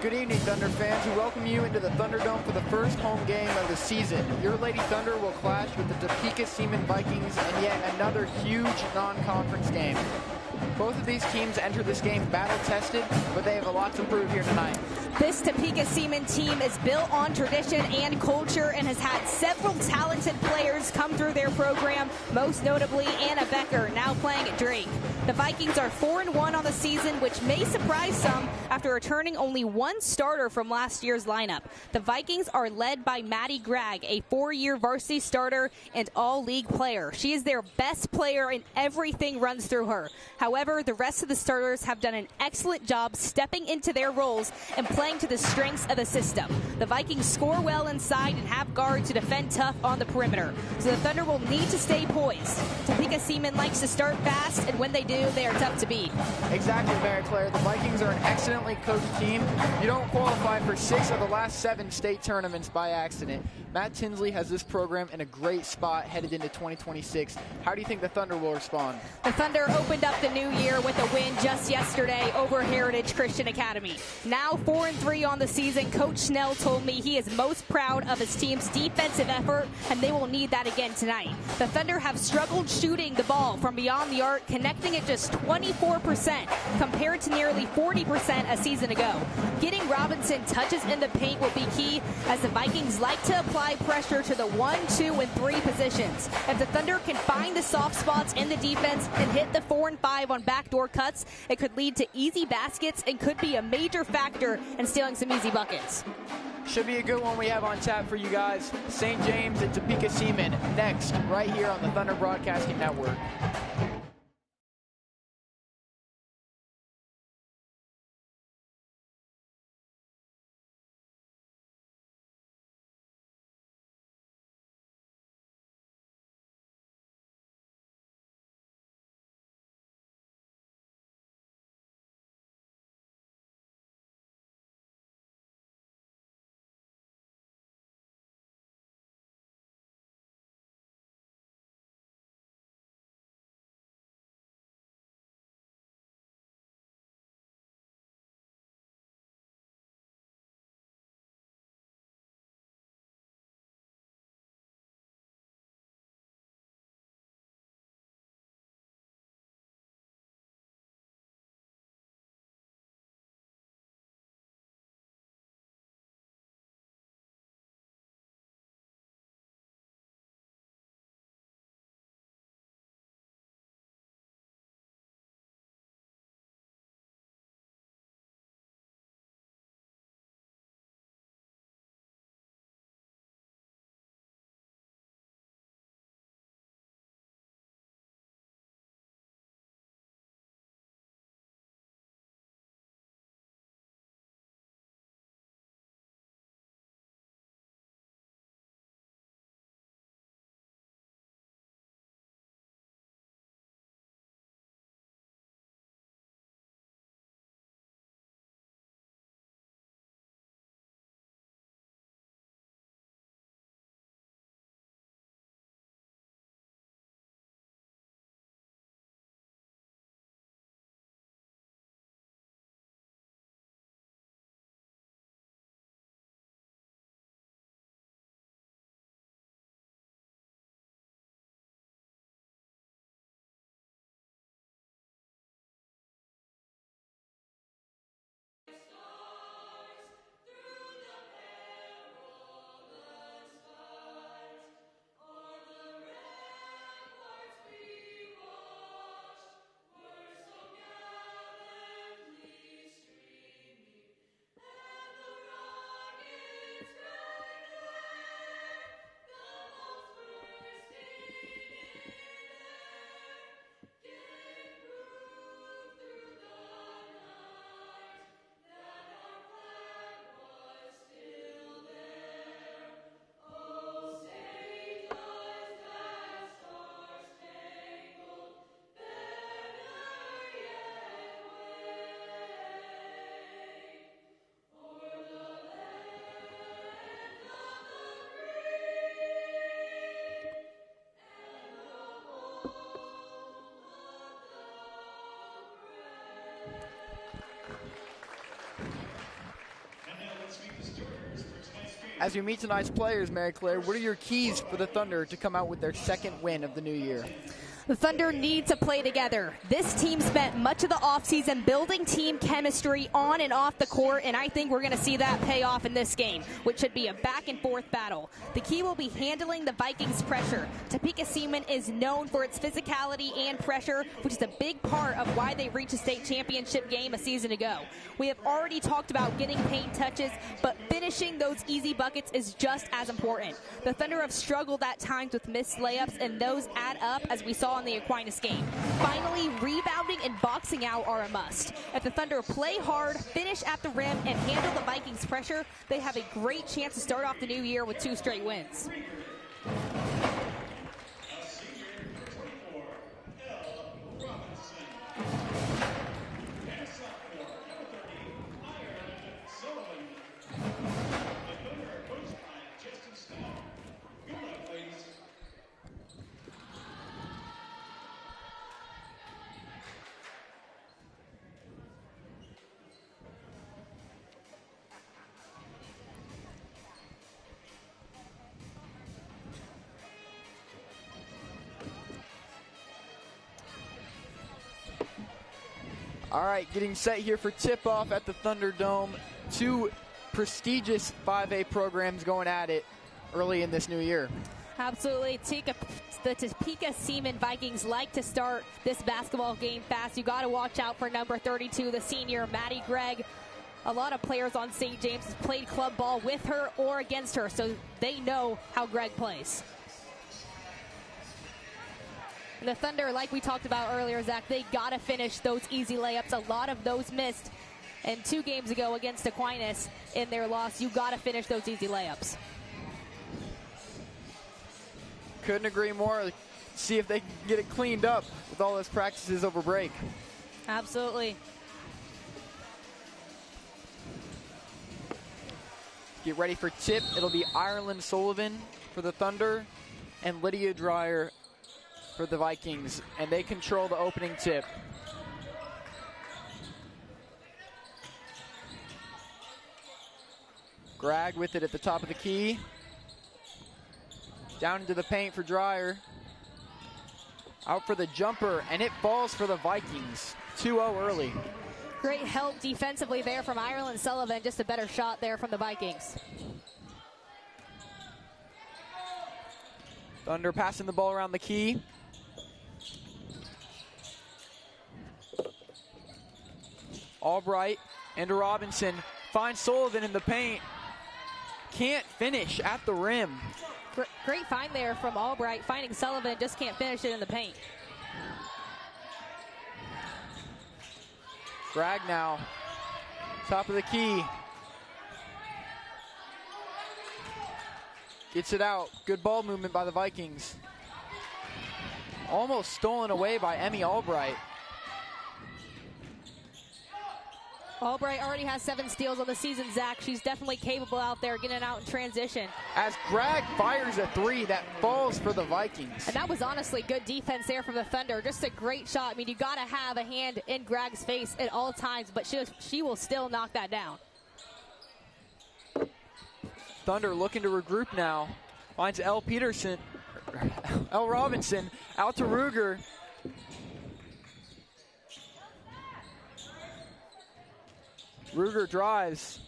Good evening, Thunder fans. We welcome you into the Thunderdome for the first home game of the season. Your Lady Thunder will clash with the Topeka Seaman Vikings in yet another huge non-conference game. Both of these teams enter this game battle-tested, but they have a lot to prove here tonight. This Topeka Seaman team is built on tradition and culture and has had several talented players come through their program, most notably Anna Becker, now playing at Drake. The Vikings are 4-1 on the season, which may surprise some after returning only one starter from last year's lineup. The Vikings are led by Maddie Gregg, a 4-year varsity starter and all-league player. She is their best player and everything runs through her. However, the rest of the starters have done an excellent job stepping into their roles and playing to the strengths of the system. The Vikings score well inside and have guards to defend tough on the perimeter. So the Thunder will need to stay poised. Topeka Seaman likes to start fast, and when they do, they are tough to beat. Exactly, Mary Claire. The Vikings are an excellently coached team. You don't qualify for 6 of the last 7 state tournaments by accident. Matt Tinsley has this program in a great spot headed into 2026. How do you think the Thunder will respond? The Thunder opened up the new year with a win just yesterday over Heritage Christian Academy. Now 4-3 on the season, Coach Snell told me he is most proud of his team's defensive effort, and they will need that again tonight. The Thunder have struggled shooting the ball from beyond the arc, connecting at just 24% compared to nearly 40% a season ago. Getting Robinson touches in the paint will be key, as the Vikings like to apply pressure to the 1, 2, and 3 positions. If the Thunder can find the soft spots in the defense and hit the 4 and 5 on backdoor cuts, it could lead to easy baskets and could be a major factor in stealing some easy buckets. Should be a good one we have on tap for you guys. St. James and Topeka Seaman next, right here on the Thunder Broadcasting Network. As we meet tonight's players, Mary Claire, what are your keys for the Thunder to come out with their second win of the new year? The Thunder need to play together. This team spent much of the offseason building team chemistry on and off the court, and I think we're going to see that pay off in this game, which should be a back-and-forth battle. The key will be handling the Vikings' pressure. Topeka Seaman is known for its physicality and pressure, which is a big part of why they reached a state championship game a season ago. We have already talked about getting paint touches, but finishing those easy buckets is just as important. The Thunder have struggled at times with missed layups, and those add up, as we saw in the Aquinas game. Finally, rebounding and boxing out are a must. If the Thunder play hard, finish at the rim, and handle the Vikings' pressure, they have a great chance to start off the new year with 2 straight wins. All right, getting set here for tip-off at the Thunderdome. 2 prestigious 5A programs going at it early in this new year. Absolutely. The Topeka Seaman Vikings like to start this basketball game fast. You got to watch out for number 32, the senior, Maddie Gregg. A lot of players on St. James has played club ball with her or against her, so they know how Gregg plays. And the Thunder, like we talked about earlier, Zach, they got to finish those easy layups. A lot of those missed. And 2 games ago against Aquinas in their loss, you got to finish those easy layups. Couldn't agree more. See if they can get it cleaned up with all those practices over break. Absolutely. Get ready for tip. It'll be Ireland Sullivan for the Thunder and Lydia Dreyer for the Vikings, and they control the opening tip. Gregg with it at the top of the key. Down into the paint for Dreyer. Out for the jumper, and it falls for the Vikings. 2-0 early. Great help defensively there from Ireland Sullivan. Just a better shot there from the Vikings. Thunder passing the ball around the key. Albright into Robinson. Finds Sullivan in the paint. Can't finish at the rim. Great find there from Albright, finding Sullivan, just can't finish it in the paint. Gregg now, top of the key. Gets it out. Good ball movement by the Vikings. Almost stolen away by Emmy Albright. Albright already has 7 steals on the season, Zach. She's definitely capable out there getting out in transition. As Gregg fires a 3 that falls for the Vikings. And that was honestly good defense there from the Thunder. Just a great shot. I mean, you got to have a hand in Gregg's face at all times, but she will still knock that down. Thunder looking to regroup now. Finds L. Robinson out to Ruger. Ruger drives.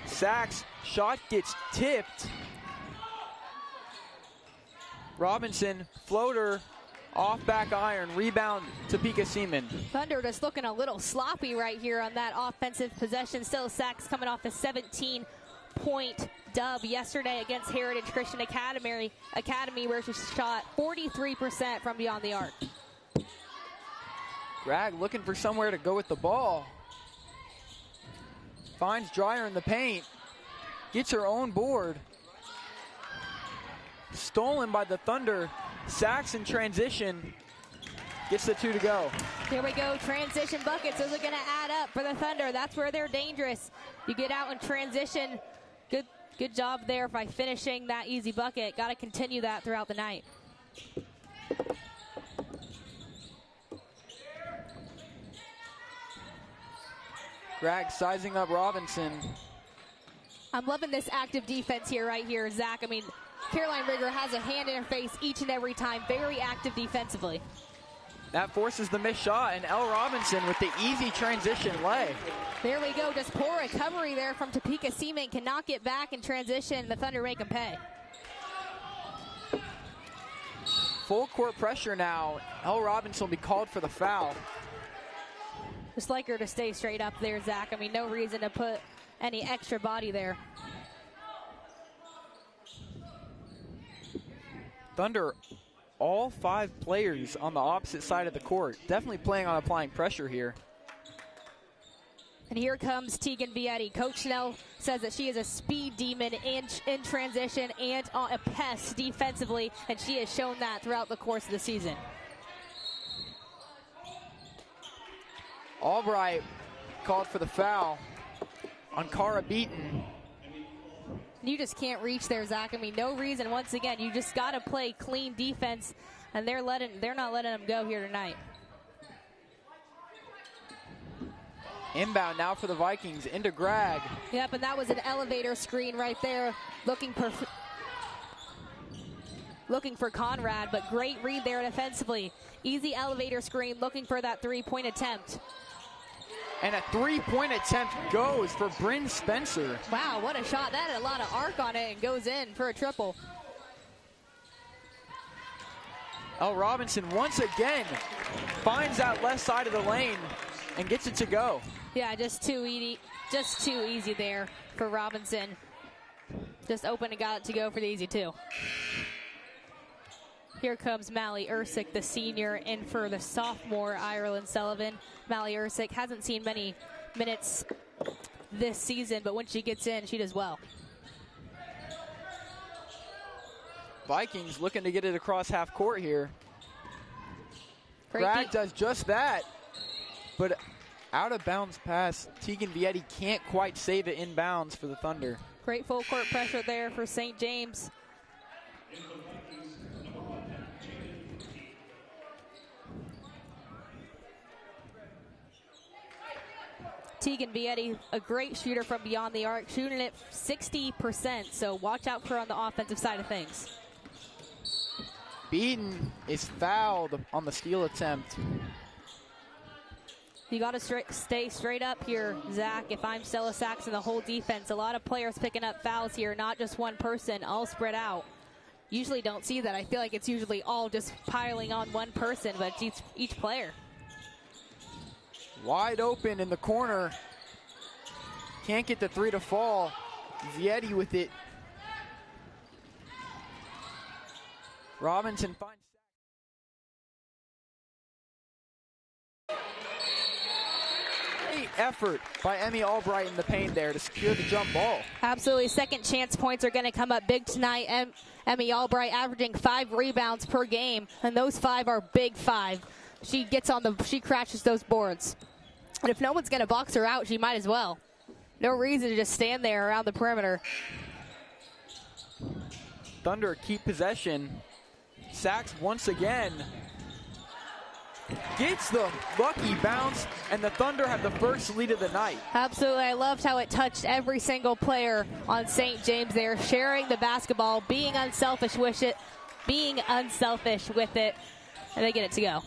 Sachs, shot gets tipped. Robinson, floater, off back iron, rebound Topeka Seaman. Thunder just looking a little sloppy right here on that offensive possession. Still Sachs coming off a 17-point dub yesterday against Heritage Christian Academy where she shot 43% from beyond the arc. Gregg looking for somewhere to go with the ball. Finds Dreyer in the paint. Gets her own board. Stolen by the Thunder. Sachs in transition. Gets the 2 to go. Here we go, transition buckets. Those are going to add up for the Thunder. That's where they're dangerous. You get out in transition. Good job there by finishing that easy bucket. Got to continue that throughout the night. Gregg sizing up Robinson. I'm loving this active defense here, right here, Zach. I mean, Caroline Rigger has a hand in her face each and every time. Very active defensively. That forces the missed shot, and Elle Robinson with the easy transition lay. There we go. Just poor recovery there from Topeka. Seaman cannot get back in transition. The Thunder make them pay. Full court pressure now. Elle Robinson will be called for the foul. Just like her to stay straight up there, Zach. I mean, no reason to put any extra body there. Thunder, all 5 players on the opposite side of the court. Definitely playing on applying pressure here. And here comes Tegan Vietti. Coach Snell says that she is a speed demon in transition and a pest defensively, and she has shown that throughout the course of the season. Albright called for the foul on Cara Beaton. You just can't reach there, Zach. I mean, no reason. Once again, you just got to play clean defense, and they're not letting them go here tonight. Inbound now for the Vikings into Grag. Yep, and that was an elevator screen right there, looking for Conrad, but great read there defensively. Easy elevator screen, looking for that three-point attempt. And a three-point attempt goes for Bryn Spencer. Wow, what a shot. That had a lot of arc on it and goes in for a triple. Elle Robinson once again finds that left side of the lane and gets it to go. Yeah, just too easy there for Robinson. Just open and got it to go for the easy two. Here comes Mally Ersick, the senior, in for the sophomore Ireland Sullivan. Mally Ersick hasn't seen many minutes this season, but when she gets in, she does well. Vikings looking to get it across half court here. Grag does just that, but out of bounds pass. Tegan Vietti can't quite save it inbounds for the Thunder. Great full court pressure there for St. James. Tegan Vietti, a great shooter from beyond the arc, shooting it 60%, so watch out for her on the offensive side of things. Beaton is fouled on the steal attempt. You got to stay straight up here, Zach. If I'm Stella Saxon, the whole defense, a lot of players picking up fouls here, not just one person, all spread out. Usually don't see that. I feel like it's usually all just piling on one person, but it's each player. Wide open in the corner. Can't get the three to fall. Vietti with it. Robinson finds great effort by Emmy Albright in the paint there to secure the jump ball. Absolutely. Second chance points are going to come up big tonight. Emmy Albright averaging 5 rebounds per game, and those 5 are big 5. She crashes those boards. And if no one's going to box her out, she might as well. No reason to just stand there around the perimeter. Thunder keep possession. Sachs once again gets the lucky bounce, and the Thunder have the first lead of the night. Absolutely. I loved how it touched every single player on St. James there, sharing the basketball, being unselfish with it, and they get it to go.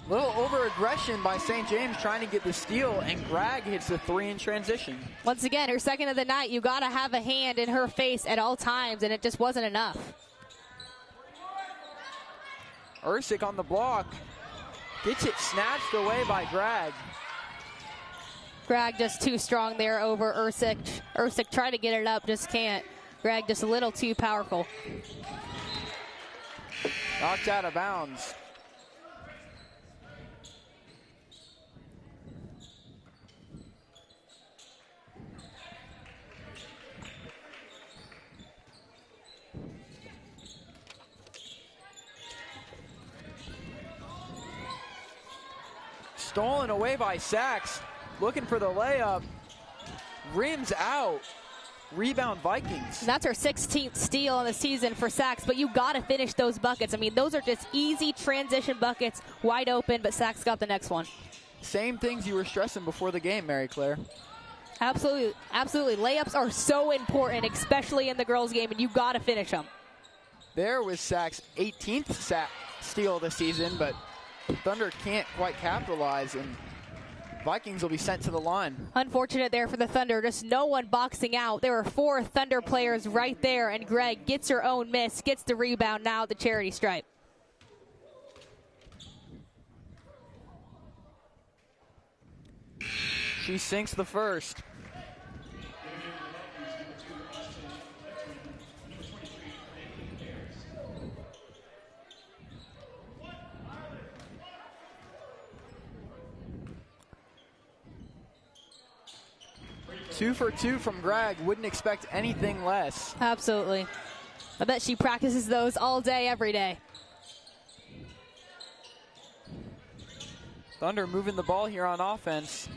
Little over-aggression by St. James trying to get the steal, and Grag hits the 3 in transition. Once again, her second of the night. You got to have a hand in her face at all times, and it just wasn't enough. Ersick on the block. Gets it snatched away by Grag. Grag just too strong there over Ersick. Ersick tried to get it up, just can't. Grag just a little too powerful. Knocked out of bounds. Stolen away by Sachs. Looking for the layup. Rims out. Rebound Vikings. And that's her 16th steal in the season for Sachs, but you got to finish those buckets. I mean, those are just easy transition buckets, wide open, but Sachs got the next one. Same things you were stressing before the game, Mary Claire. Absolutely. Absolutely. Layups are so important, especially in the girls' game, and you got to finish them. There was Sack's 18th steal of the season, but Thunder can't quite capitalize, and Vikings will be sent to the line. Unfortunate there for the Thunder. Just no one boxing out. There were 4 Thunder players right there, and Greg gets her own miss, gets the rebound now at the charity stripe. She sinks the first. Two for two from Greg. Wouldn't expect anything less. Absolutely. I bet she practices those all day, every day. Thunder moving the ball here on offense.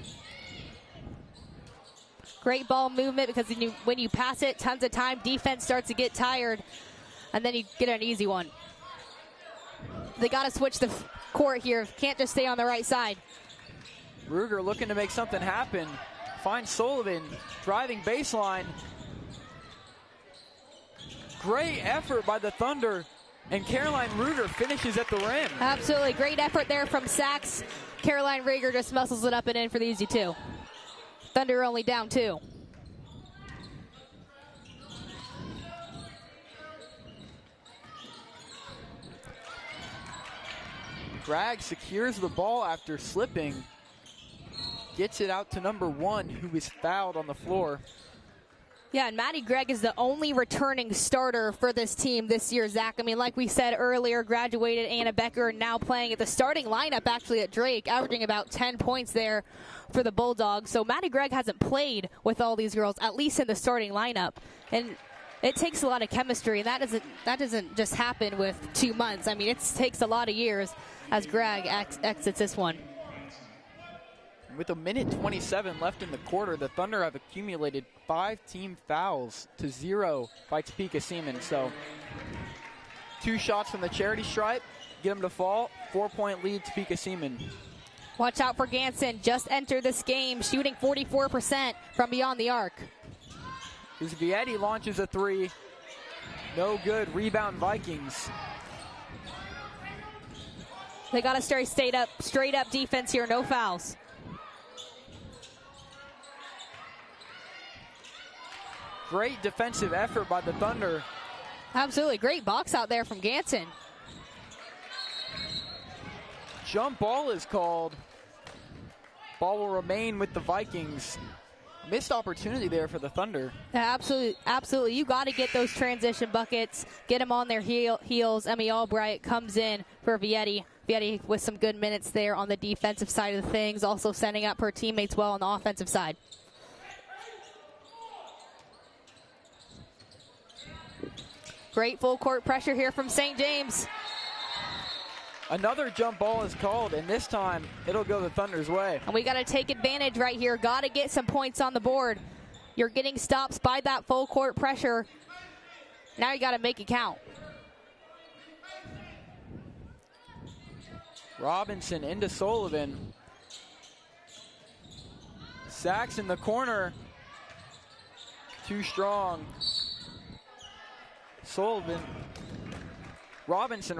Great ball movement, because when you pass it, tons of time, defense starts to get tired, and then you get an easy one. They got to switch the court here. Can't just stay on the right side. Ruger looking to make something happen. Finds Sullivan, driving baseline. Great effort by the Thunder, and Caroline Ruger finishes at the rim. Absolutely, great effort there from Sachs. Caroline Ruger just muscles it up and in for the easy 2. Thunder only down 2. Bragg secures the ball after slipping. Gets it out to number 1, who is fouled on the floor. Yeah, and Maddie Gregg is the only returning starter for this team this year, Zach. I mean, like we said earlier, graduated Anna Becker, now playing at the starting lineup actually at Drake, averaging about 10 points there for the Bulldogs. So Maddie Gregg hasn't played with all these girls, at least in the starting lineup. And it takes a lot of chemistry, and that doesn't just happen with 2 months. I mean, it takes a lot of years as Gregg exits this one. With 1:27 left in the quarter, the Thunder have accumulated 5 team fouls to 0 by Topeka Seaman. So 2 shots from the charity stripe, get them to fall. 4-point lead, Topeka Seaman. Watch out for Ganson. Just entered this game, shooting 44% from beyond the arc. As Vietti launches a 3. No good. Rebound Vikings. They got to stay straight up defense here. No fouls. Great defensive effort by the Thunder. Absolutely. Great box out there from Ganson. Jump ball is called. Ball will remain with the Vikings. Missed opportunity there for the Thunder. Yeah, absolutely. You got to get those transition buckets, get them on their heels. Emmy Albright comes in for Vietti. Vietti with some good minutes there on the defensive side of things, also setting up her teammates well on the offensive side. Great full court pressure here from St. James. Another jump ball is called, and this time it'll go the Thunder's way. And we got to take advantage right here. Got to get some points on the board. You're getting stops by that full court pressure. Now you got to make it count. Robinson into Sullivan. Sachs in the corner. Too strong. Robinson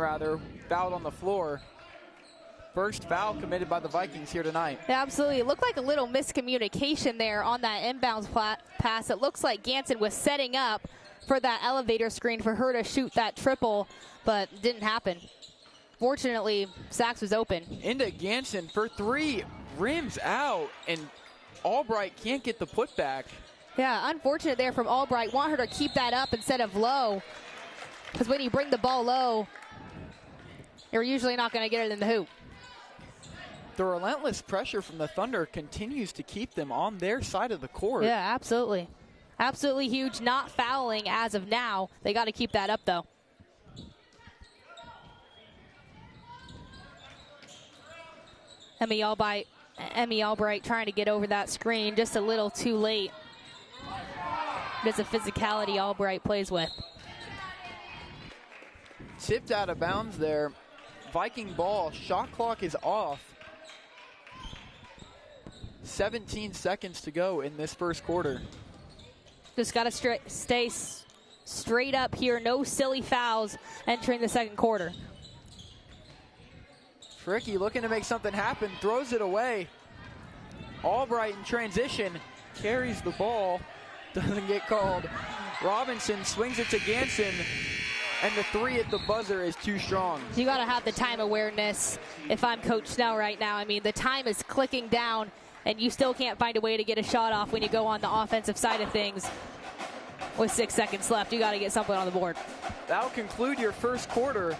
fouled on the floor. First foul committed by the Vikings here tonight. Yeah, absolutely. It looked like a little miscommunication there on that inbounds pass. It looks like Ganson was setting up for that elevator screen for her to shoot that triple, but it didn't happen. Fortunately, Sachs was open. Into Ganson for 3. Rims out, and Albright can't get the putback. Yeah, unfortunate there from Albright. Want her to keep that up instead of low. Because when you bring the ball low, you're usually not going to get it in the hoop. The relentless pressure from the Thunder continues to keep them on their side of the court. Yeah, absolutely. Absolutely huge. Not fouling as of now. They got to keep that up, though. Emmy Albright trying to get over that screen just a little too late. There's a physicality Albright plays with. Tipped out of bounds there. Viking ball. Shot clock is off. 17 seconds to go in this first quarter. Just got to stay straight up here. No silly fouls entering the second quarter. Tricky looking to make something happen. Throws it away. Albright in transition. Carries the ball. Doesn't get called. Robinson swings it to Ganson. And the three at the buzzer is too strong. You got to have the time awareness if I'm Coach Snell right now. I mean, the time is clicking down, and you still can't find a way to get a shot off when you go on the offensive side of things. With 6 seconds left, you got to get something on the board. That'll conclude your first quarter.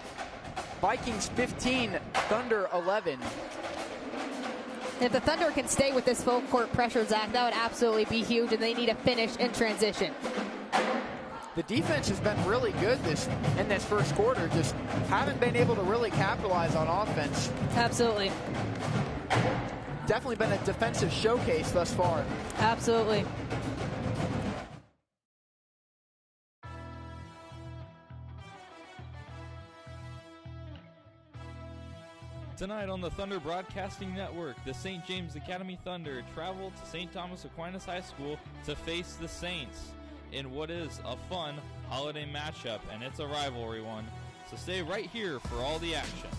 Vikings 15, Thunder 11. If the Thunder can stay with this full court pressure, Zach, that would absolutely be huge, and they need a finish in transition. The defense has been really good in this first quarter. Just haven't been able to really capitalize on offense. Absolutely. Definitely been a defensive showcase thus far. Absolutely. Tonight on the Thunder Broadcasting Network, the St. James Academy Thunder travel to St. Thomas Aquinas High School to face the Saints in what is a fun holiday matchup, and it's a rivalry one. So stay right here for all the action.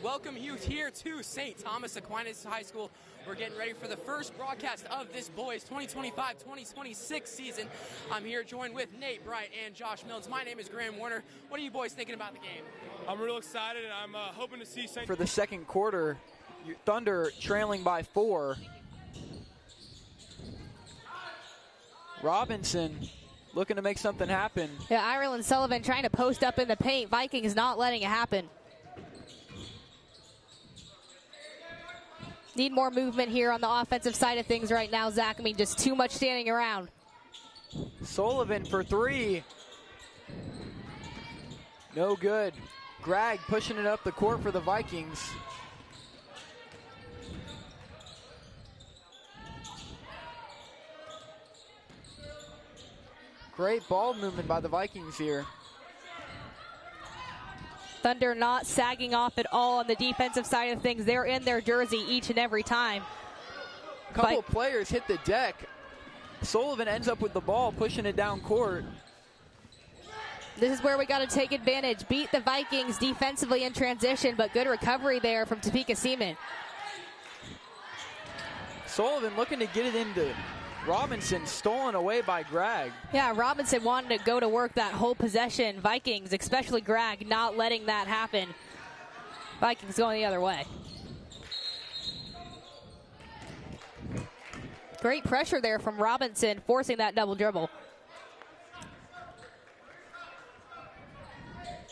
Welcome you here to St. Thomas Aquinas High School. We're getting ready for the first broadcast of this boys 2025-2026 season. I'm here joined with Nate Bright and Josh Mills. My name is Graham Warner. What are you boys thinking about the game? I'm real excited, and I'm hoping to see St. For the second quarter, Thunder trailing by 4. Robinson looking to make something happen. Yeah, Ireland Sullivan trying to post up in the paint. Vikings not letting it happen. Need more movement here on the offensive side of things right now, Zach. I mean, just too much standing around. Sullivan for 3. No good. Gragg pushing it up the court for the Vikings. Great ball movement by the Vikings here. Thunder not sagging off at all on the defensive side of things. They're in their jersey each and every time. A couple of players hit the deck. Sullivan ends up with the ball, pushing it down court. This is where we got to take advantage. Beat the Vikings defensively in transition, but good recovery there from Topeka Seaman. Sullivan looking to get it into Robinson, stolen away by Gragg. Yeah, Robinson wanted to go to work that whole possession. Vikings, especially Gragg, not letting that happen. Vikings going the other way. Great pressure there from Robinson, forcing that double dribble.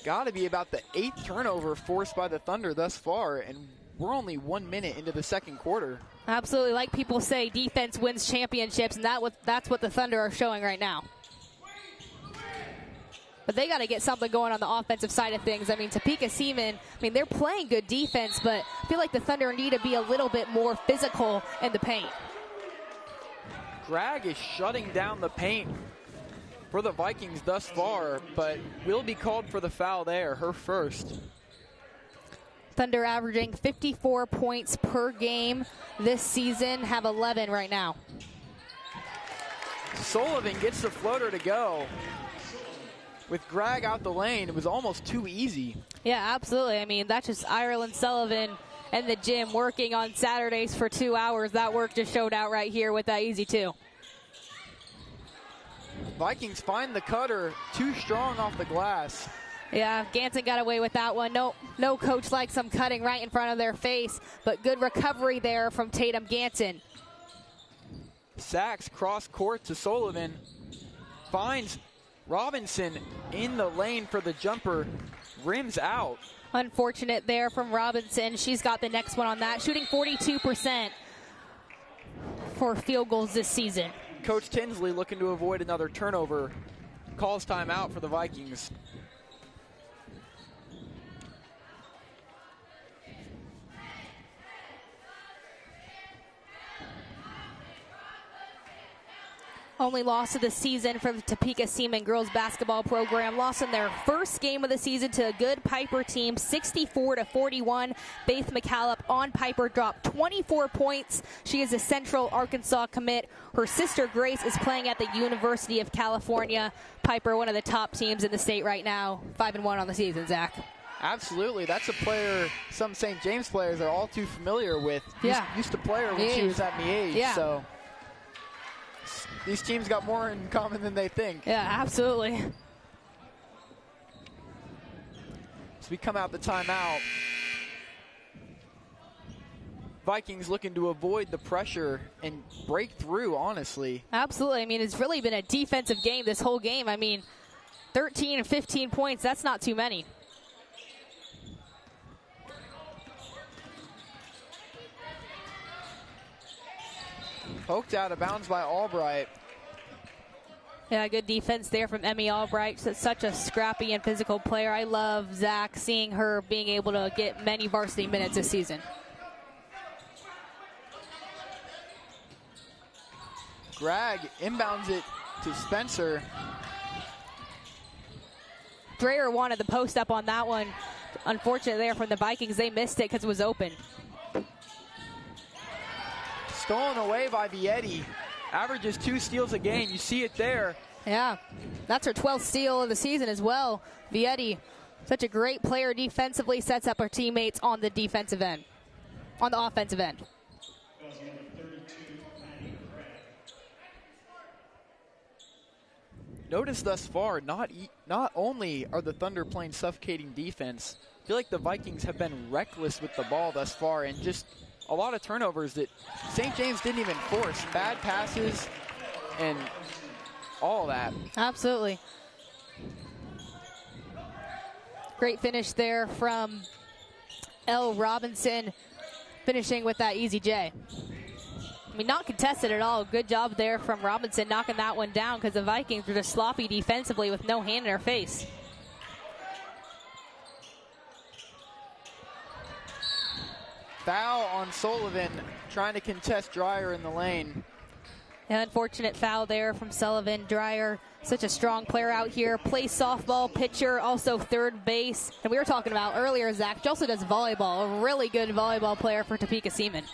Got to be about the 8th turnover forced by the Thunder thus far, and we're only 1 minute into the second quarter. Absolutely. Like people say, defense wins championships, and that's what the Thunder are showing right now. But they got to get something going on the offensive side of things. I mean, Topeka Seaman, they're playing good defense, but I feel like the Thunder need to be a little bit more physical in the paint. Gragg is shutting down the paint for the Vikings thus far, but will be called for the foul there, her first. Thunder averaging 54 points per game this season, have 11 right now. Sullivan gets the floater to go. With Gragg out the lane, it was almost too easy. Yeah, absolutely. I mean, that's just Ireland Sullivan and the gym working on Saturdays for 2 hours. That work just showed out right here with that easy 2. Vikings find the cutter, too strong off the glass. Yeah, Ganson got away with that one. No coach likes them cutting right in front of their face, but good recovery there from Tatum Ganson. Sachs cross court to Sullivan. Finds Robinson in the lane for the jumper. Rims out. Unfortunate there from Robinson. She's got the next one on that. Shooting 42% for field goals this season. Coach Tinsley looking to avoid another turnover. Calls timeout for the Vikings. Only loss of the season for the Topeka Seaman girls basketball program. Lost in their first game of the season to a good Piper team, 64-41. Faith McCallum on Piper dropped 24 points. She is a Central Arkansas commit. Her sister Grace is playing at the University of California. Piper, one of the top teams in the state right now, 5-1 on the season, Zach. Absolutely. That's a player some St. James players are all too familiar with. Used to play her when she was at Miege. Yeah. So these teams got more in common than they think. Yeah, absolutely. So we come out the timeout. Vikings looking to avoid the pressure and break through, honestly. Absolutely. I mean, it's really been a defensive game this whole game. I mean, 13 and 15 points, that's not too many. Poked out of bounds by Albright. Yeah, good defense there from Emmy Albright. Such a scrappy and physical player. I love Zach seeing her being able to get many varsity minutes this season. Greg inbounds it to Spencer. Dreyer wanted the post up on that one. Unfortunate there from the Vikings. They missed it because it was open. Stolen away by Vietti. Averages 2 steals a game. You see it there. Yeah, that's her 12th steal of the season as well. Vietti, such a great player defensively, sets up her teammates on the defensive end, on the offensive end. Notice thus far, not only are the Thunder playing suffocating defense, I feel like the Vikings have been reckless with the ball thus far and just a lot of turnovers that St. James didn't even force. Bad passes and all that. Absolutely. Great finish there from L. Robinson, finishing with that easy J. I mean, not contested at all. Good job there from Robinson knocking that one down because the Vikings were just sloppy defensively with no hand in her face. Foul on Sullivan, trying to contest Dreyer in the lane. An unfortunate foul there from Sullivan. Dreyer, such a strong player out here. Plays softball, pitcher, also third base. And we were talking about earlier, Zach, she also does volleyball. A really good volleyball player for Topeka Seaman.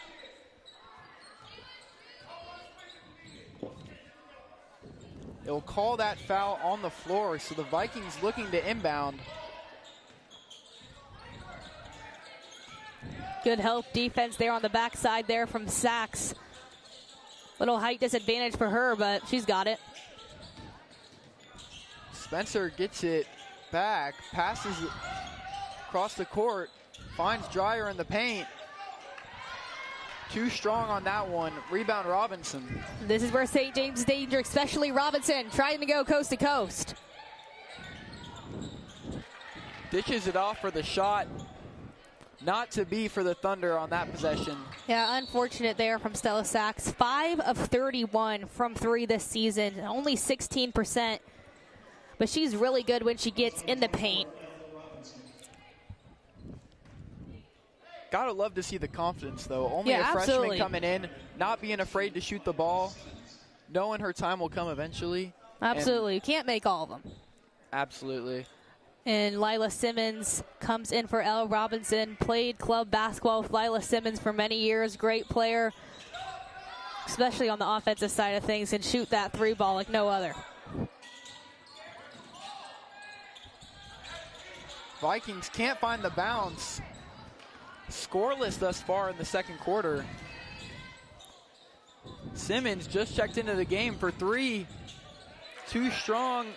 They'll call that foul on the floor, so the Vikings looking to inbound. Good help defense there on the backside there from Sachs. Little height disadvantage for her, but she's got it. Spencer gets it back, passes across the court, finds Dreyer in the paint. Too strong on that one. Rebound Robinson. This is where St. James is dangerous, especially Robinson trying to go coast to coast. Dishes it off for the shot. Not to be for the Thunder on that possession. Yeah, unfortunate there from Stella Sachs. 5 of 31 from 3 this season, only 16%. But she's really good when she gets in the paint. Gotta love to see the confidence, though. Only a freshman coming in, not being afraid to shoot the ball, knowing her time will come eventually. Absolutely. You can't make all of them. Absolutely. And Lila Simmons comes in for L. Robinson. Played club basketball with Lila Simmons for many years. Great player, especially on the offensive side of things, and shoot that 3 ball like no other. Vikings can't find the bounce. Scoreless thus far in the second quarter. Simmons just checked into the game for 3. Too strong.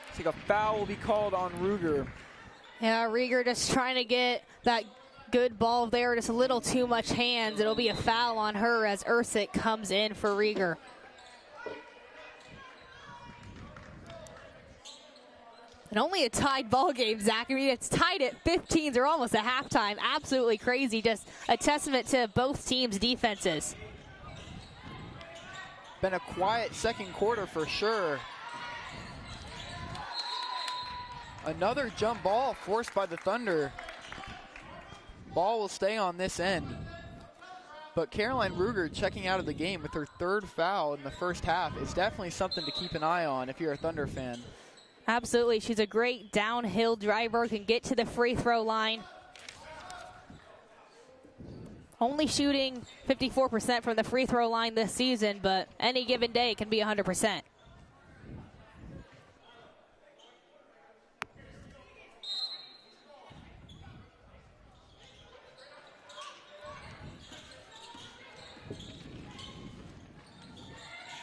I think a foul will be called on Ruger. Yeah, Rieger just trying to get that good ball there, just a little too much hands. It'll be a foul on her as Ursic comes in for Rieger. And only a tied ball game, Zach. I mean, it's tied at 15s or almost at halftime. Absolutely crazy. Just a testament to both teams' defenses. Been a quiet second quarter for sure. Another jump ball forced by the Thunder. Ball will stay on this end. But Caroline Ruger checking out of the game with her 3rd foul in the first half is definitely something to keep an eye on if you're a Thunder fan. Absolutely. She's a great downhill driver, can get to the free throw line. Only shooting 54% from the free throw line this season, but any given day it can be 100%.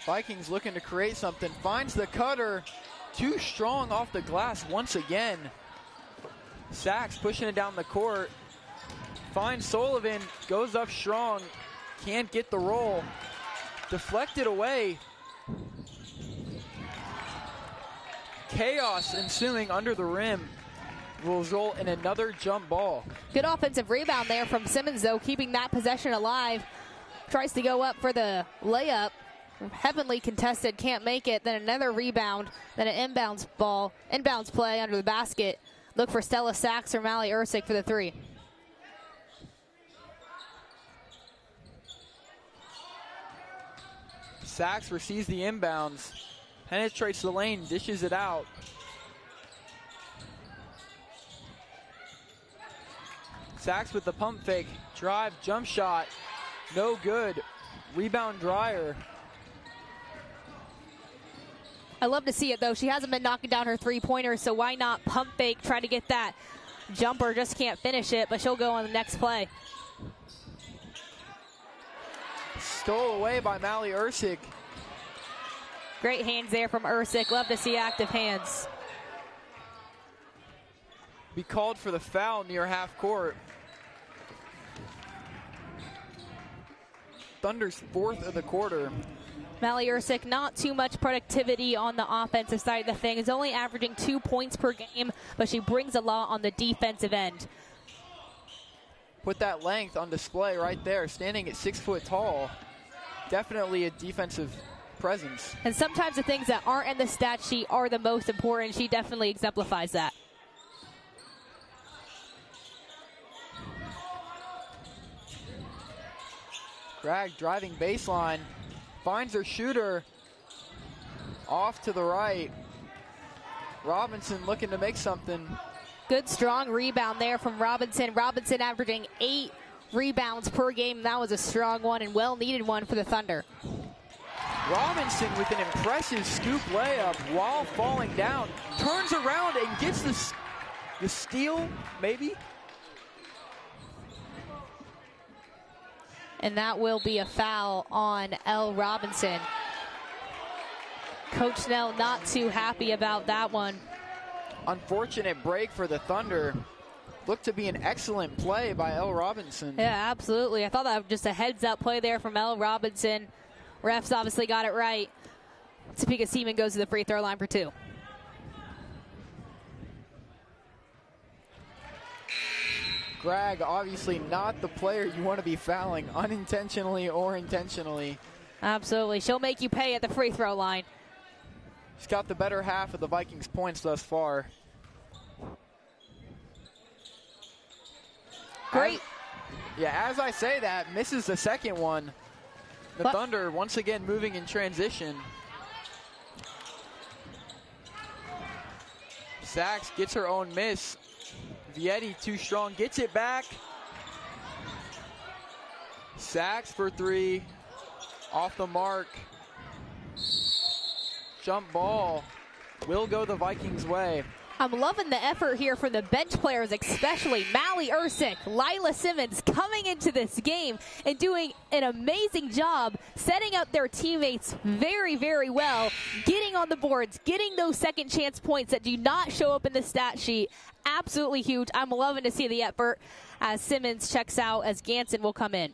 Vikings looking to create something, finds the cutter, too strong off the glass once again. Sachs pushing it down the court, finds Sullivan, goes up strong, can't get the roll, deflected away. Chaos ensuing under the rim will result in another jump ball. Good offensive rebound there from Simmons, though, keeping that possession alive. Tries to go up for the layup. Heavily contested, can't make it. Then another rebound, then an inbounds play under the basket. Look for Stella Sachs or Mally Ersick for the 3. Sachs receives the inbounds, penetrates the lane, dishes it out. Sachs with the pump fake, drive, jump shot, no good. Rebound Dreyer. I love to see it, though. She hasn't been knocking down her 3-pointers, so why not pump fake, try to get that jumper, just can't finish it, but she'll go on the next play. Stole away by Mally Ersick. Great hands there from Ersick. Love to see active hands. Be called for the foul near half court. Thunder's 4th of the quarter. Mally Ersick, not too much productivity on the offensive side of the thing. Is only averaging 2 points per game, but she brings a lot on the defensive end. Put that length on display right there, standing at 6 foot tall. Definitely a defensive presence. And sometimes the things that aren't in the stat sheet are the most important. She definitely exemplifies that. Bragg driving baseline, finds her shooter, off to the right. Robinson looking to make something. Good strong rebound there from Robinson. Robinson averaging 8 rebounds per game. That was a strong one and well-needed one for the Thunder. Robinson with an impressive scoop layup while falling down. Turns around and gets the steal, maybe? And that will be a foul on Elle Robinson. Coach Snell not too happy about that one. Unfortunate break for the Thunder. Looked to be an excellent play by Elle Robinson. Yeah, absolutely. I thought that was just a heads-up play there from Elle Robinson. Refs obviously got it right. Topeka Seaman goes to the free throw line for 2. Bragg, obviously not the player you want to be fouling, unintentionally or intentionally. Absolutely. She'll make you pay at the free throw line. She's got the better half of the Vikings' points thus far. Great. As I say that, misses the second one. The Thunder once again moving in transition. Sachs gets her own miss. Vietti too strong, gets it back. Sachs for 3, off the mark. Jump ball will go the Vikings' way. I'm loving the effort here from the bench players, especially Mally Ersick, Lila Simmons coming into this game and doing an amazing job setting up their teammates very, very well, getting on the boards, getting those second chance points that do not show up in the stat sheet. Absolutely huge. I'm loving to see the effort as Simmons checks out, as Ganson will come in.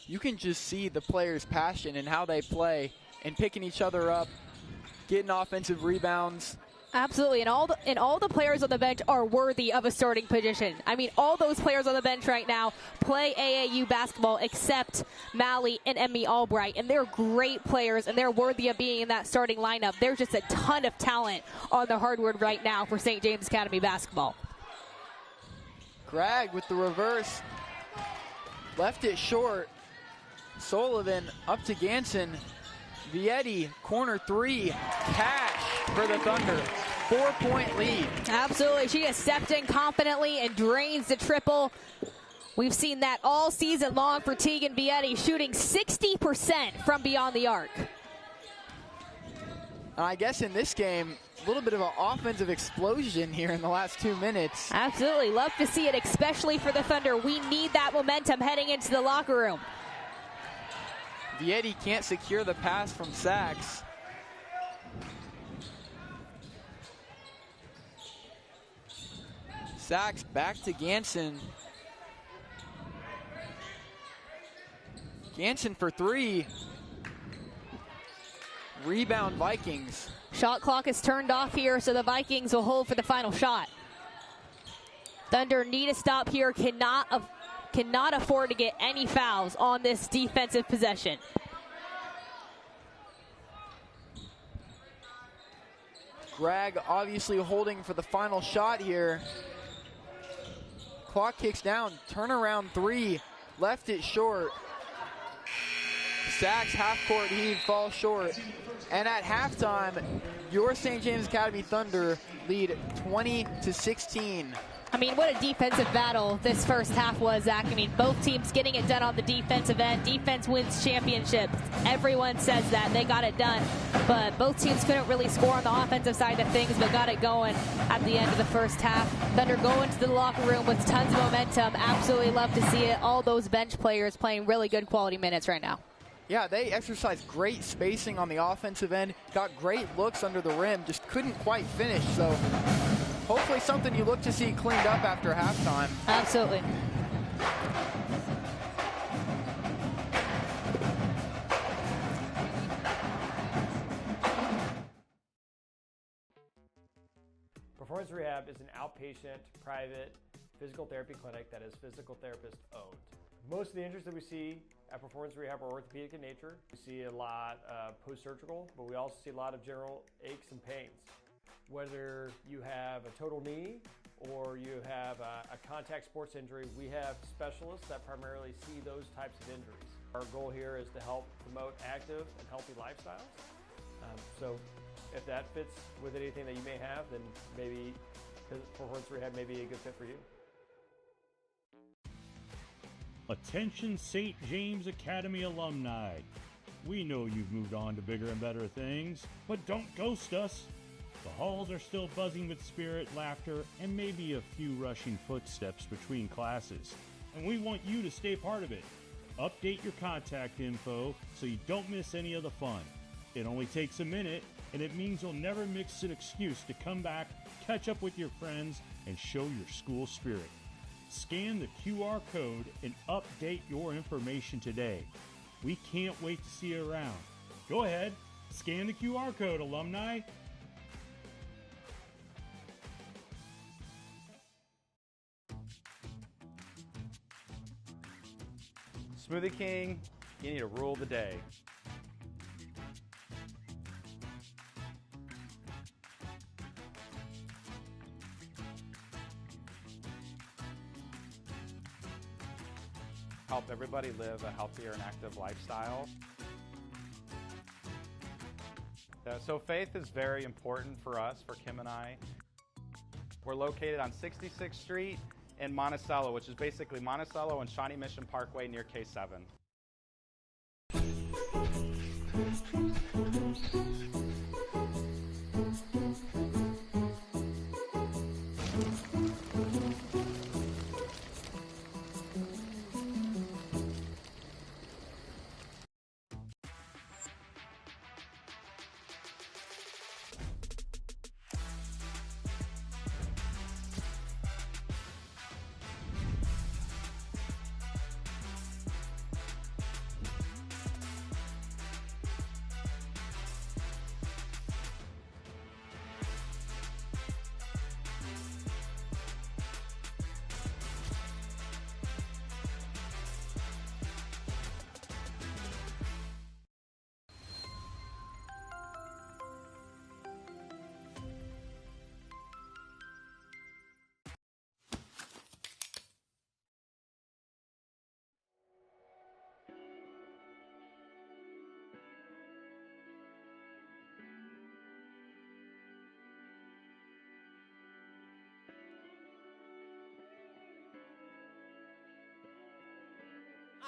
You can just see the players' passion and how they play and picking each other up, getting offensive rebounds. Absolutely, and all the players on the bench are worthy of a starting position. I mean, all those players on the bench right now play AAU basketball except Mally and Emmy Albright, and they're great players, and they're worthy of being in that starting lineup. There's just a ton of talent on the hardwood right now for St. James Academy basketball. Bragg with the reverse, left it short. Sullivan up to Ganson. Vietti, corner three, cash for the Thunder. 4-point lead. Absolutely. She just stepped in confidently and drains the triple. We've seen that all season long for Tegan Vietti, shooting 60% from beyond the arc. I guess in this game, a little bit of an offensive explosion here in the last 2 minutes. Absolutely. Love to see it, especially for the Thunder. We need that momentum heading into the locker room. Vietti can't secure the pass from Sachs. Sachs back to Ganson. Ganson for three. Rebound Vikings. Shot clock is turned off here, so the Vikings will hold for the final shot. Thunder need a stop here, cannot afford to get any fouls on this defensive possession. Greg obviously holding for the final shot here. Clock kicks down, turnaround three, left it short. Sachs half-court heave falls short. And at halftime, your St. James Academy Thunder lead 20-16. I mean, what a defensive battle this first half was, Zach. I mean, both teams getting it done on the defensive end. Defense wins championships. Everyone says that. They got it done. But both teams couldn't really score on the offensive side of things, but got it going at the end of the first half. Thunder going to the locker room with tons of momentum. Absolutely love to see it. All those bench players playing really good quality minutes right now. Yeah, they exercised great spacing on the offensive end, got great looks under the rim, just couldn't quite finish. So hopefully something you look to see cleaned up after halftime. Absolutely. Performance Rehab is an outpatient, private physical therapy clinic that is physical therapist owned. Most of the injuries that we see at Performance Rehab are orthopedic in nature. We see a lot post-surgical, but we also see a lot of general aches and pains. Whether you have a total knee or you have a contact sports injury, we have specialists that primarily see those types of injuries. Our goal here is to help promote active and healthy lifestyles. So if that fits with anything that you may have, then maybe Performance Rehab may be a good fit for you. Attention St. James Academy alumni. We know you've moved on to bigger and better things, but don't ghost us. The halls are still buzzing with spirit, laughter, and maybe a few rushing footsteps between classes. And we want you to stay part of it. Update your contact info so you don't miss any of the fun. It only takes a minute, and it means you'll never miss an excuse to come back, catch up with your friends, and show your school spirit. Scan the QR code and update your information today. We can't wait to see you around. Go ahead, scan the QR code, alumni. Smoothie King, you need to rule the day. Help everybody live a healthier and active lifestyle. So faith is very important for us, for Kim and I. We're located on 66th Street in Monticello, which is basically Monticello and Shawnee Mission Parkway near K7.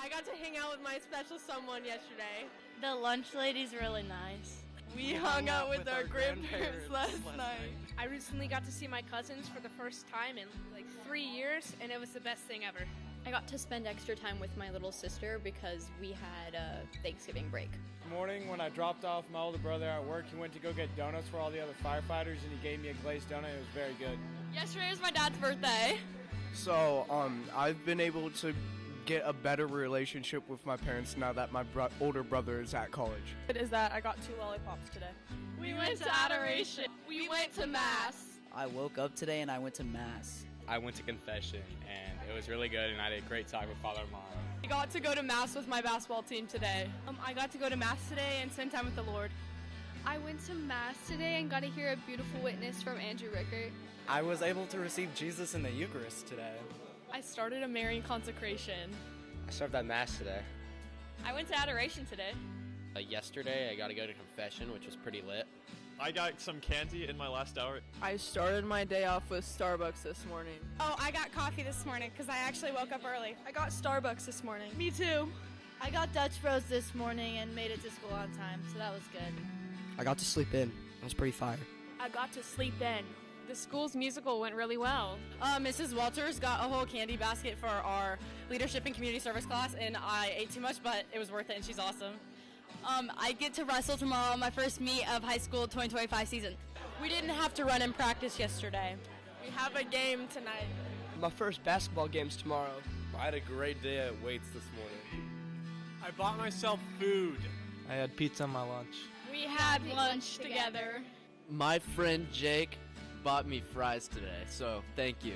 I got to hang out with my special someone yesterday. The lunch lady's really nice. We hung out with our grandparents last night. I recently got to see my cousins for the first time in like 3 years, and it was the best thing ever. I got to spend extra time with my little sister because we had a Thanksgiving break. This morning when I dropped off my older brother at work, he went to go get donuts for all the other firefighters, and he gave me a glazed donut. It was very good. Yesterday was my dad's birthday. So, I've been able to get a better relationship with my parents now that my older brother is at college. It is that I got 2 lollipops today. We went to adoration. We went to mass. I woke up today and I went to mass. I went to confession and it was really good and I had a great time with Father and Mom. I got to go to mass with my basketball team today. I got to go to mass today and spend time with the Lord. I went to mass today and got to hear a beautiful witness from Andrew Rickert. I was able to receive Jesus in the Eucharist today. I started a Marian consecration. I served at mass today. I went to adoration today. Yesterday I got to go to confession, which was pretty lit. I got some candy in my last hour. I started my day off with Starbucks this morning. Oh, I got coffee this morning because I actually woke up early. I got Starbucks this morning. Me too. I got Dutch Bros this morning and made it to school on time, so that was good. I got to sleep in. It was pretty fire. I got to sleep in. The school's musical went really well. Mrs. Walters got a whole candy basket for our leadership and community service class, and I ate too much, but it was worth it, and she's awesome. I get to wrestle tomorrow, my first meet of high school 2025 season. We didn't have to run in practice yesterday. We have a game tonight. My first basketball game's tomorrow. I had a great day at weights this morning. I bought myself food. I had pizza on my lunch. We had lunch together. My friend Jake bought me fries today, so thank you.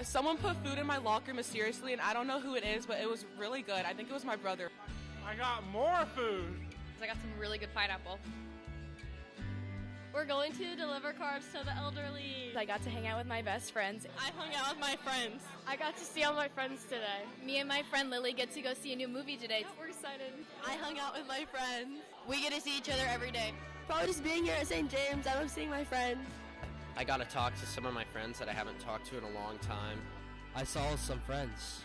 Someone put food in my locker mysteriously, and I don't know who it is, but it was really good. I think it was my brother. I got more food. I got some really good pineapple. We're going to deliver carbs to the elderly. I got to hang out with my best friends. I hung out with my friends. I got to see all my friends today. Me and my friend Lily get to go see a new movie today. We're excited. I hung out with my friends. We get to see each other every day. Probably just being here at St. James, I love seeing my friends. I got to talk to some of my friends that I haven't talked to in a long time. I saw some friends.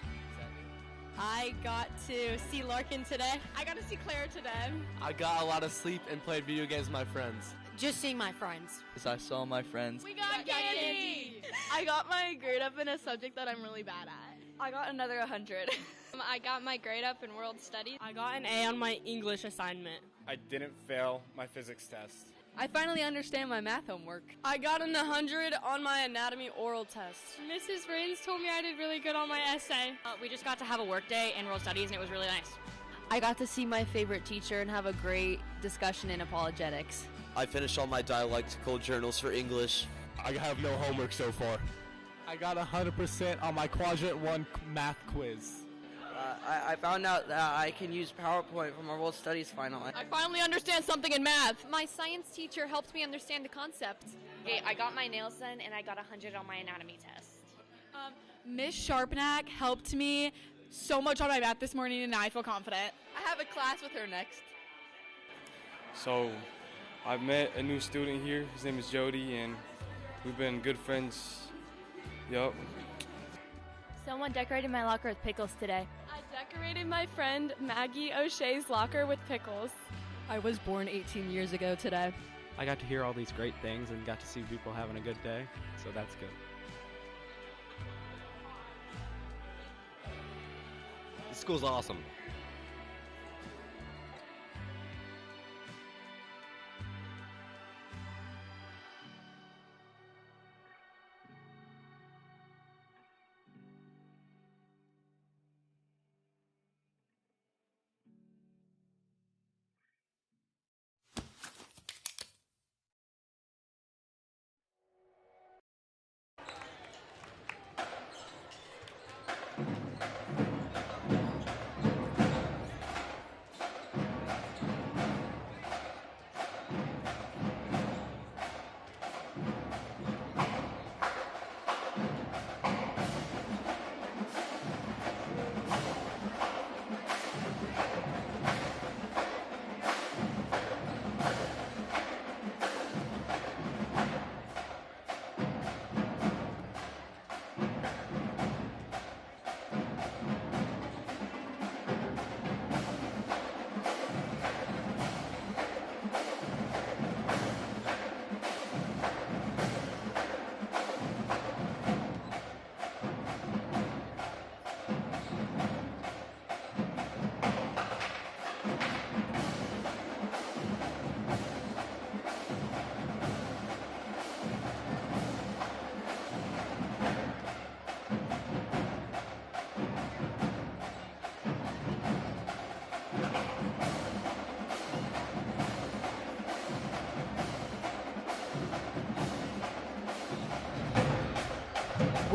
I got to see Larkin today. I got to see Claire today. I got a lot of sleep and played video games with my friends. Just seeing my friends. I saw my friends. We got candy! I got my grade up in a subject that I'm really bad at. I got another 100. I got my grade up in world studies. I got an A on my English assignment. I didn't fail my physics test. I finally understand my math homework. I got an 100 on my anatomy oral test. Mrs. Rains told me I did really good on my essay. We just got to have a work day in world studies, and it was really nice. I got to see my favorite teacher and have a great discussion in apologetics. I finished all my dialectical journals for English. I have no homework so far. I got 100% on my Quadrant 1 math quiz. I found out that I can use PowerPoint for my world studies final. I finally understand something in math. My science teacher helped me understand the concept. Okay, I got my nails done and I got 100 on my anatomy test. Miss Sharpnack helped me so much on my math this morning, and now I feel confident. I have a class with her next. So, I've met a new student here. His name is Jody, and we've been good friends. Yup. Someone decorated my locker with pickles today. I decorated my friend Maggie O'Shea's locker with pickles. I was born 18 years ago today. I got to hear all these great things and got to see people having a good day, so that's good. This school's awesome.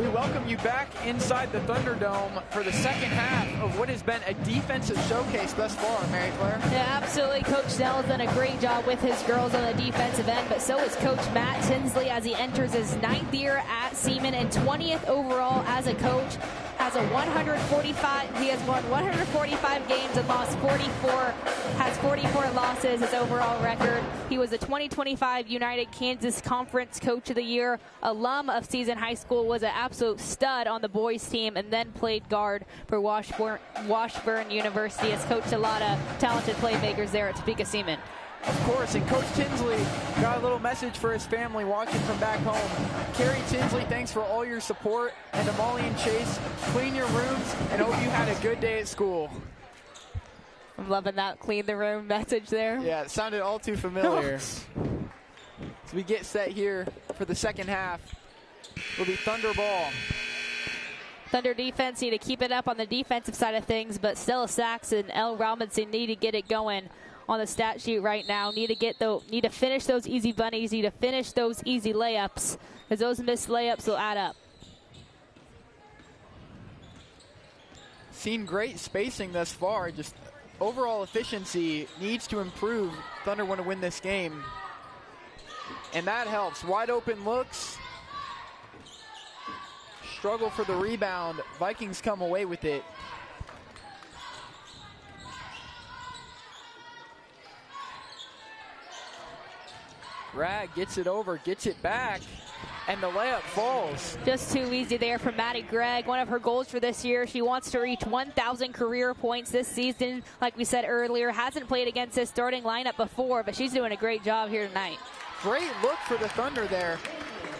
We welcome you back inside the Thunderdome for the second half of what has been a defensive showcase thus far, Mary Claire. Yeah, absolutely. Coach Snell has done a great job with his girls on the defensive end, but so is Coach Matt Tinsley as he enters his 9th year at Seaman and 20th overall as a coach. He has won 145 games and lost 44, has 44 losses, his overall record. He was the 2025 United Kansas Conference Coach of the Year, alum of Season High School, was an absolute stud on the boys team, and then played guard for Washburn University. Has coached a lot of talented playmakers there at Topeka Seaman. Of course, and Coach Tinsley got a little message for his family watching from back home. Carrie Tinsley, thanks for all your support. And to Molly and Chase, clean your rooms and hope you had a good day at school. I'm loving that clean the room message there. Yeah, it sounded all too familiar. As we get set here for the second half, will be Thunder ball. Thunder defense need to keep it up on the defensive side of things, but Stella Sachs and Elle Robinson need to get it going on the stat sheet right now. Need to finish those easy bunnies, need to finish those easy layups, because those missed layups will add up. Seen great spacing thus far, just overall efficiency needs to improve. Thunder want to win this game, and that helps. Wide open looks, struggle for the rebound. Vikings come away with it. Bragg gets it over, gets it back, and the layup falls. Just too easy there for Maddie Gregg. One of her goals for this year, she wants to reach 1,000 career points this season. Like we said earlier, hasn't played against this starting lineup before, but she's doing a great job here tonight. Great look for the Thunder there.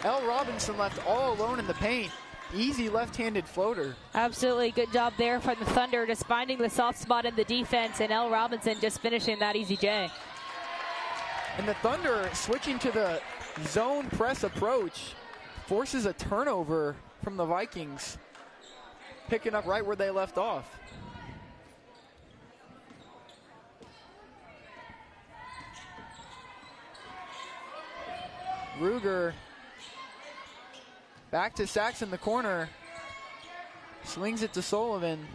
Elle Robinson left all alone in the paint. Easy left-handed floater. Absolutely, good job there from the Thunder, just finding the soft spot in the defense, and Elle Robinson just finishing that easy J. And the Thunder switching to the zone press approach forces a turnover from the Vikings, picking up right where they left off. Ruger back to Sachs in the corner, swings it to Sullivan.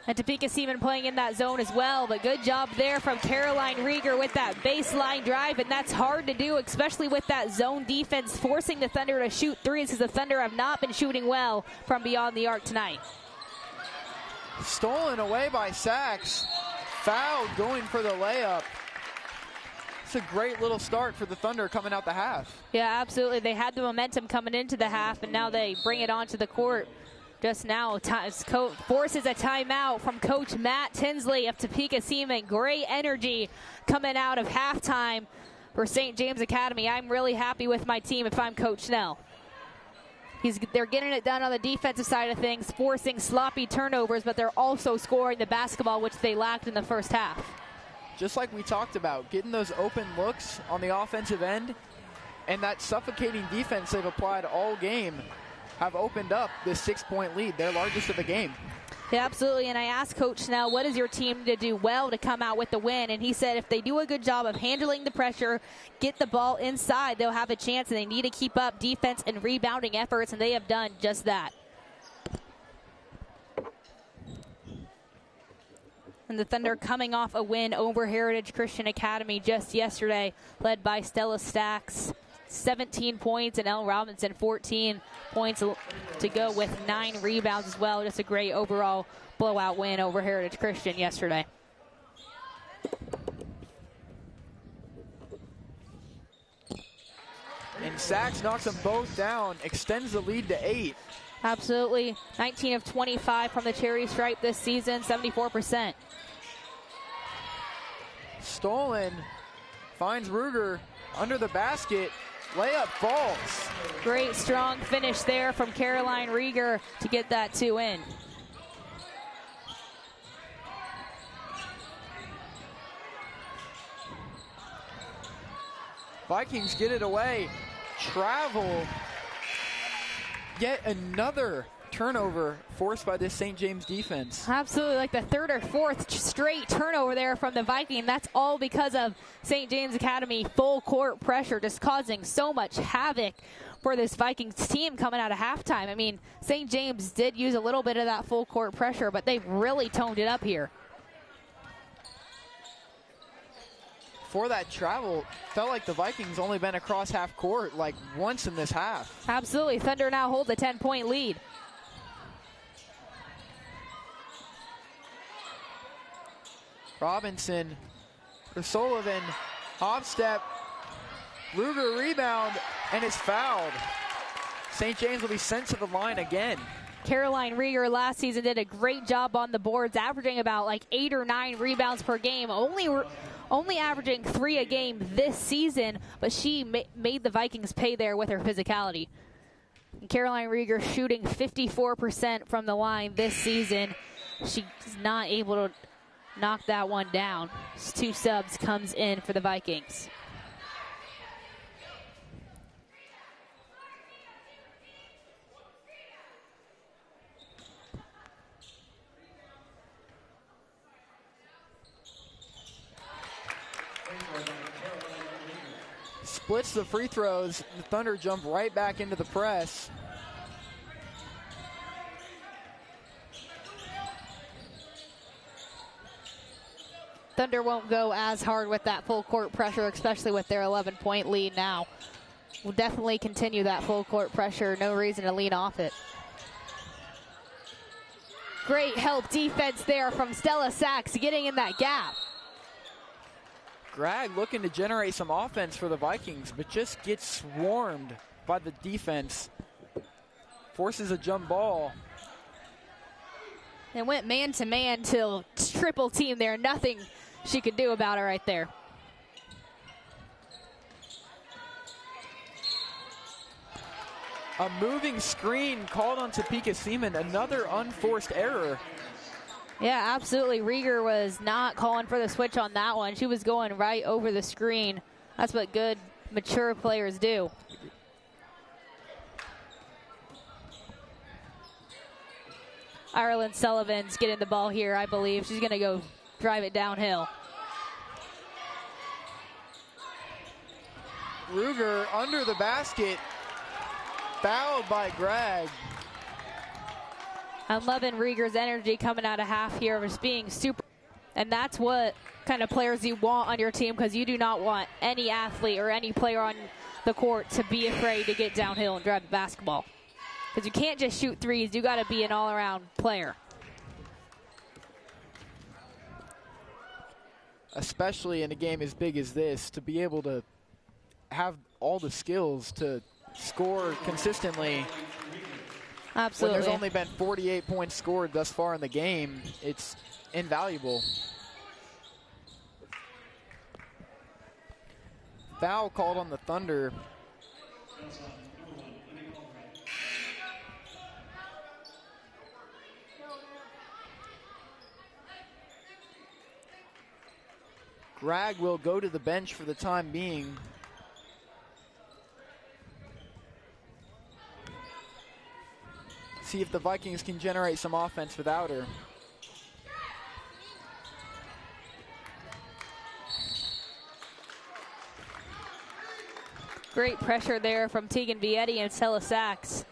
And Topeka Seaman playing in that zone as well, but good job there from Caroline Rieger with that baseline drive, and that's hard to do, especially with that zone defense forcing the Thunder to shoot threes, because the Thunder have not been shooting well from beyond the arc tonight. Stolen away by Sachs, fouled going for the layup. It's a great little start for the Thunder coming out the half. Yeah, absolutely. They had the momentum coming into the half, and now they bring it onto the court. Just now, forces a timeout from Coach Matt Tinsley of Topeka Seaman. Great energy coming out of halftime for St. James Academy. I'm really happy with my team if I'm Coach Snell. They're getting it done on the defensive side of things, forcing sloppy turnovers, but they're also scoring the basketball, which they lacked in the first half. Just like we talked about, getting those open looks on the offensive end, and that suffocating defense they've applied all game have opened up this 6-point lead, their largest of the game. Yeah, absolutely, and I asked Coach Snell, what is your team to do well to come out with the win? And he said if they do a good job of handling the pressure, get the ball inside, they'll have a chance, and they need to keep up defense and rebounding efforts, and they have done just that. And the Thunder coming off a win over Heritage Christian Academy just yesterday, led by Stella Sachs. 17 points, and Elle Robinson 14 points to go with 9 rebounds as well. Just a great overall blowout win over Heritage Christian yesterday. And Sachs knocks them both down, extends the lead to 8. Absolutely. 19 of 25 from the cherry stripe this season, 74%. Stolen, finds Ruger under the basket. Layup falls. Great strong finish there from Caroline Rieger to get that 2 in. Vikings get it away. Travel. Yet another turnover forced by this St. James defense. Absolutely, like the 3rd or 4th straight turnover there from the Viking. That's all because of St. James Academy full court pressure, just causing so much havoc for this Vikings team coming out of halftime. I mean, St. James did use a little bit of that full court pressure, but they've really toned it up here. For that travel, felt like the Vikings only been across half court like once in this half. Absolutely. Thunder now holds a 10-point lead. Robinson for Sullivan, hop step, Ruger rebound, and it's fouled. St. James will be sent to the line again. Caroline Rieger last season did a great job on the boards, averaging about like 8 or 9 rebounds per game, only averaging 3 a game this season, but she made the Vikings pay there with her physicality. And Caroline Rieger shooting 54% from the line this season. She's not able to knock that one down. 2 subs comes in for the Vikings. Splits the free throws. The Thunder jump right back into the press. Thunder won't go as hard with that full court pressure, especially with their 11-point lead now. We'll definitely continue that full court pressure. No reason to lean off it. Great help defense there from Stella Sachs getting in that gap. Greg looking to generate some offense for the Vikings, but just gets swarmed by the defense. Forces a jump ball. It went man-to-man till triple team there. Nothing she could do about it right there. A moving screen called on Topeka Seaman. Another unforced error. Yeah, absolutely. Rieger was not calling for the switch on that one. She was going right over the screen. That's what good, mature players do. Ireland Sullivan's getting the ball here, I believe. She's going to go drive it downhill. Ruger under the basket. Fouled by Greg. I'm loving Rieger's energy coming out of half here, of just being super. And that's what kind of players you want on your team, because you do not want any athlete or any player on the court to be afraid to get downhill and drive the basketball. Because you can't just shoot threes. You got to be an all-around player. Especially in a game as big as this, to be able to have all the skills to score consistently. Absolutely. When there's only been 48 points scored thus far in the game, it's invaluable. Foul called on the Thunder. Greg will go to the bench for the time being. See if the Vikings can generate some offense without her. Great pressure there from Tegan Vietti and Stella Sachs.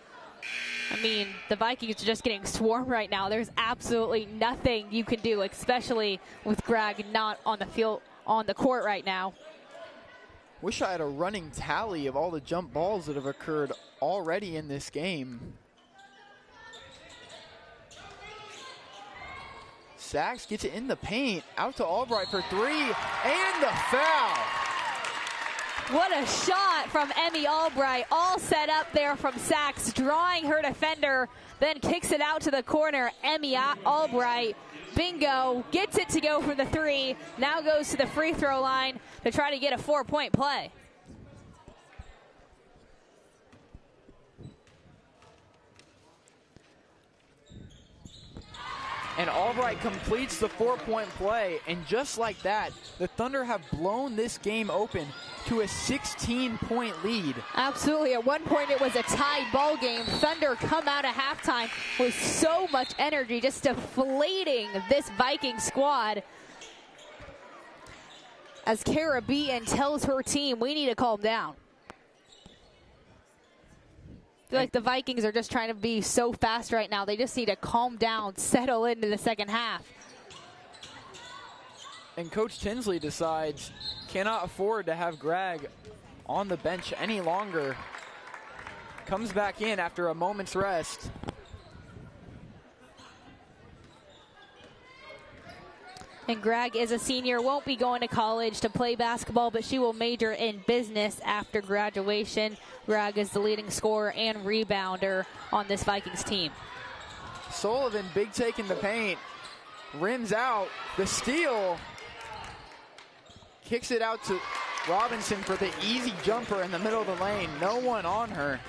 I mean, the Vikings are just getting swarmed right now. There's absolutely nothing you can do, especially with Greg not on the field, on the court right now. Wish I had a running tally of all the jump balls that have occurred already in this game. Sachs gets it in the paint, out to Albright for 3, and the foul. What a shot from Emmy Albright, all set up there from Sachs, drawing her defender, then kicks it out to the corner. Emmy Albright, bingo, gets it to go for the 3, now goes to the free throw line to try to get a 4-point play. And Albright completes the 4-point play, and just like that, the Thunder have blown this game open to a 16-point lead. Absolutely. At one point, it was a tied ball game. Thunder come out of halftime with so much energy, just deflating this Viking squad. As Caribbean tells her team, we need to calm down. I feel like the Vikings are just trying to be so fast right now. They just need to calm down, settle into the second half. And Coach Tinsley decides cannot afford to have Greg on the bench any longer. Comes back in after a moment's rest. And Greg is a senior, won't be going to college to play basketball, but she will major in business after graduation. Greg is the leading scorer and rebounder on this Vikings team. Sullivan, big take in the paint. Rims out. The steal. Kicks it out to Robinson for the easy jumper in the middle of the lane. No one on her.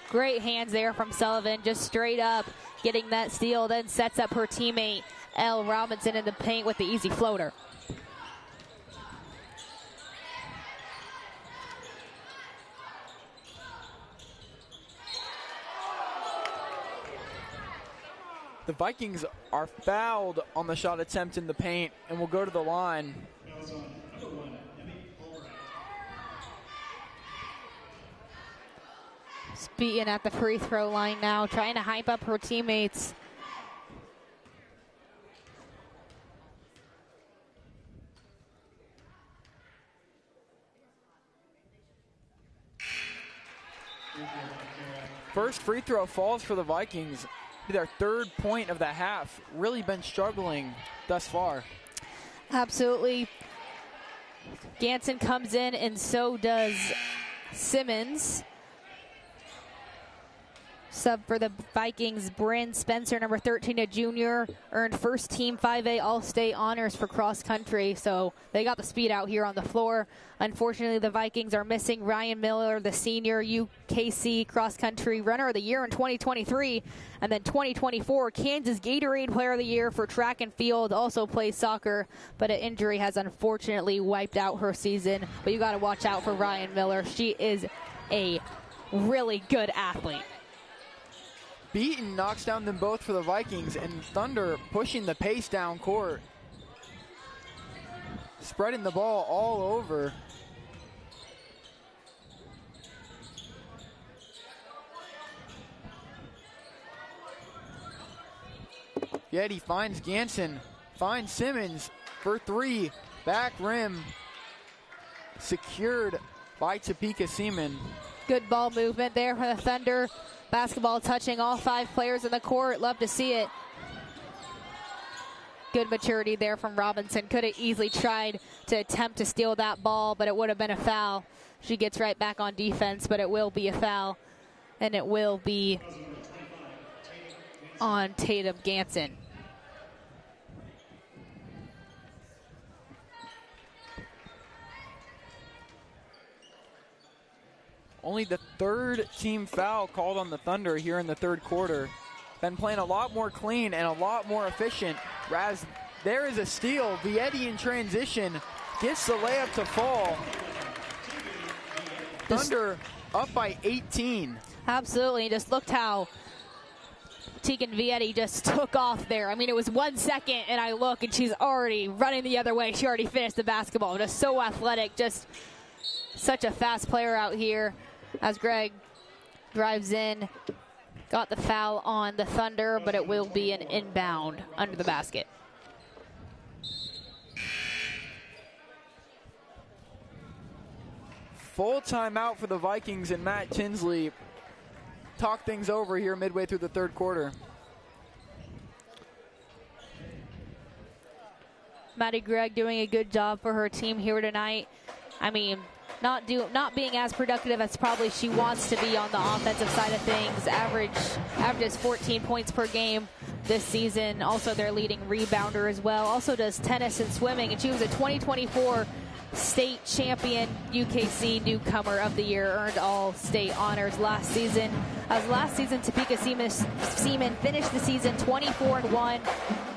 Great hands there from Sullivan, just straight up getting that steal, then sets up her teammate Elle Robinson in the paint with the easy floater. The Vikings are fouled on the shot attempt in the paint and will go to the line. Beaten at the free throw line now, trying to hype up her teammates. First free throw falls for the Vikings. Their third point of the half. Really been struggling thus far. Absolutely. Ganson comes in, and so does Simmons. Sub for the Vikings, Bryn Spencer, number 13, a junior, earned first team 5A All-State honors for cross country, so they got the speed out here on the floor. Unfortunately, the Vikings are missing Ryan Miller, the senior UKC cross country runner of the year in 2023, and then 2024 Kansas Gatorade player of the year for track and field, also plays soccer, but an injury has unfortunately wiped out her season. But you got to watch out for Ryan Miller. She is a really good athlete. Beaton knocks down them both for the Vikings, and Thunder pushing the pace down court. Spreading the ball all over. Yeti finds Ganson, finds Simmons for three. Back rim. Secured by Topeka Seaman. Good ball movement there for the Thunder. Basketball touching all 5 players in the court. Love to see it. Good maturity there from Robinson. Could have easily tried to attempt to steal that ball, but it would have been a foul. She gets right back on defense, but it will be a foul. And it will be on Tatum Ganson. Only the third team foul called on the Thunder here in the third quarter. Been playing a lot more clean and a lot more efficient. Raz, there is a steal. Vietti in transition gets the layup to fall. Thunder up by 18. Absolutely. Just looked how Tegan Vietti just took off there. I mean, it was 1 second, and I look, and she's already running the other way. She already finished the basketball. Just so athletic. Just such a fast player out here. As Greg drives in, got the foul on the Thunder, but it will be an inbound under the basket. Full timeout for the Vikings, and Matt Tinsley talk things over here midway through the third quarter. Maddie Gregg doing a good job for her team here tonight. I mean, not being as productive as probably she wants to be on the offensive side of things. Averages 14 points per game this season. Also their leading rebounder as well. Also does tennis and swimming, and she was a 2024 state champion UKC newcomer of the year, earned all state honors last season. Last season, Topeka Seaman finished the season 24-1,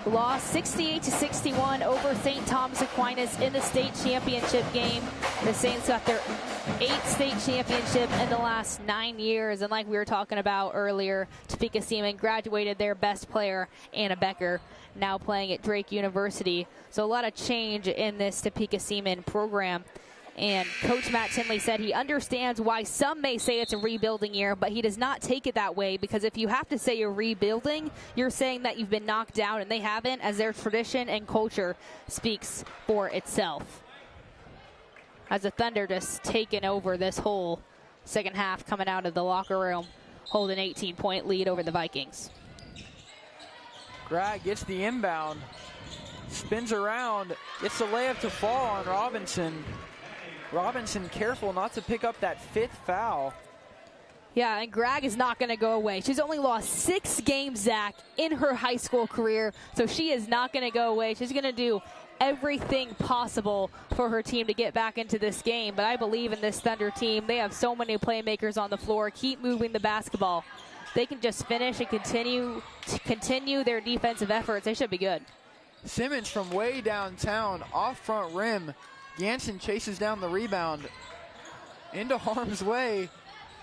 lost 68-61 over St. Thomas Aquinas in the state championship game. The Saints got their 8th state championship in the last 9 years, and like we were talking about earlier, Topeka Seaman graduated their best player, Anna Becker, now playing at Drake University. So a lot of change in this Topeka Seaman program. And Coach Matt Tinley said he understands why some may say it's a rebuilding year, but he does not take it that way, because if you have to say you're rebuilding, you're saying that you've been knocked down, and they haven't, as their tradition and culture speaks for itself. As the Thunder just taking over this whole second half, coming out of the locker room, holding an 18-point lead over the Vikings. Grag gets the inbound, spins around, gets the layup to fall on Robinson. Robinson careful not to pick up that 5th foul. Yeah, and Grag is not going to go away. She's only lost 6 games, Zach, in her high school career, so she is not going to go away. She's going to do everything possible for her team to get back into this game, but I believe in this Thunder team. They have so many playmakers on the floor. Keep moving the basketball. They can just finish and continue their defensive efforts. They should be good. Simmons from way downtown, off front rim. Jansen chases down the rebound into harm's way.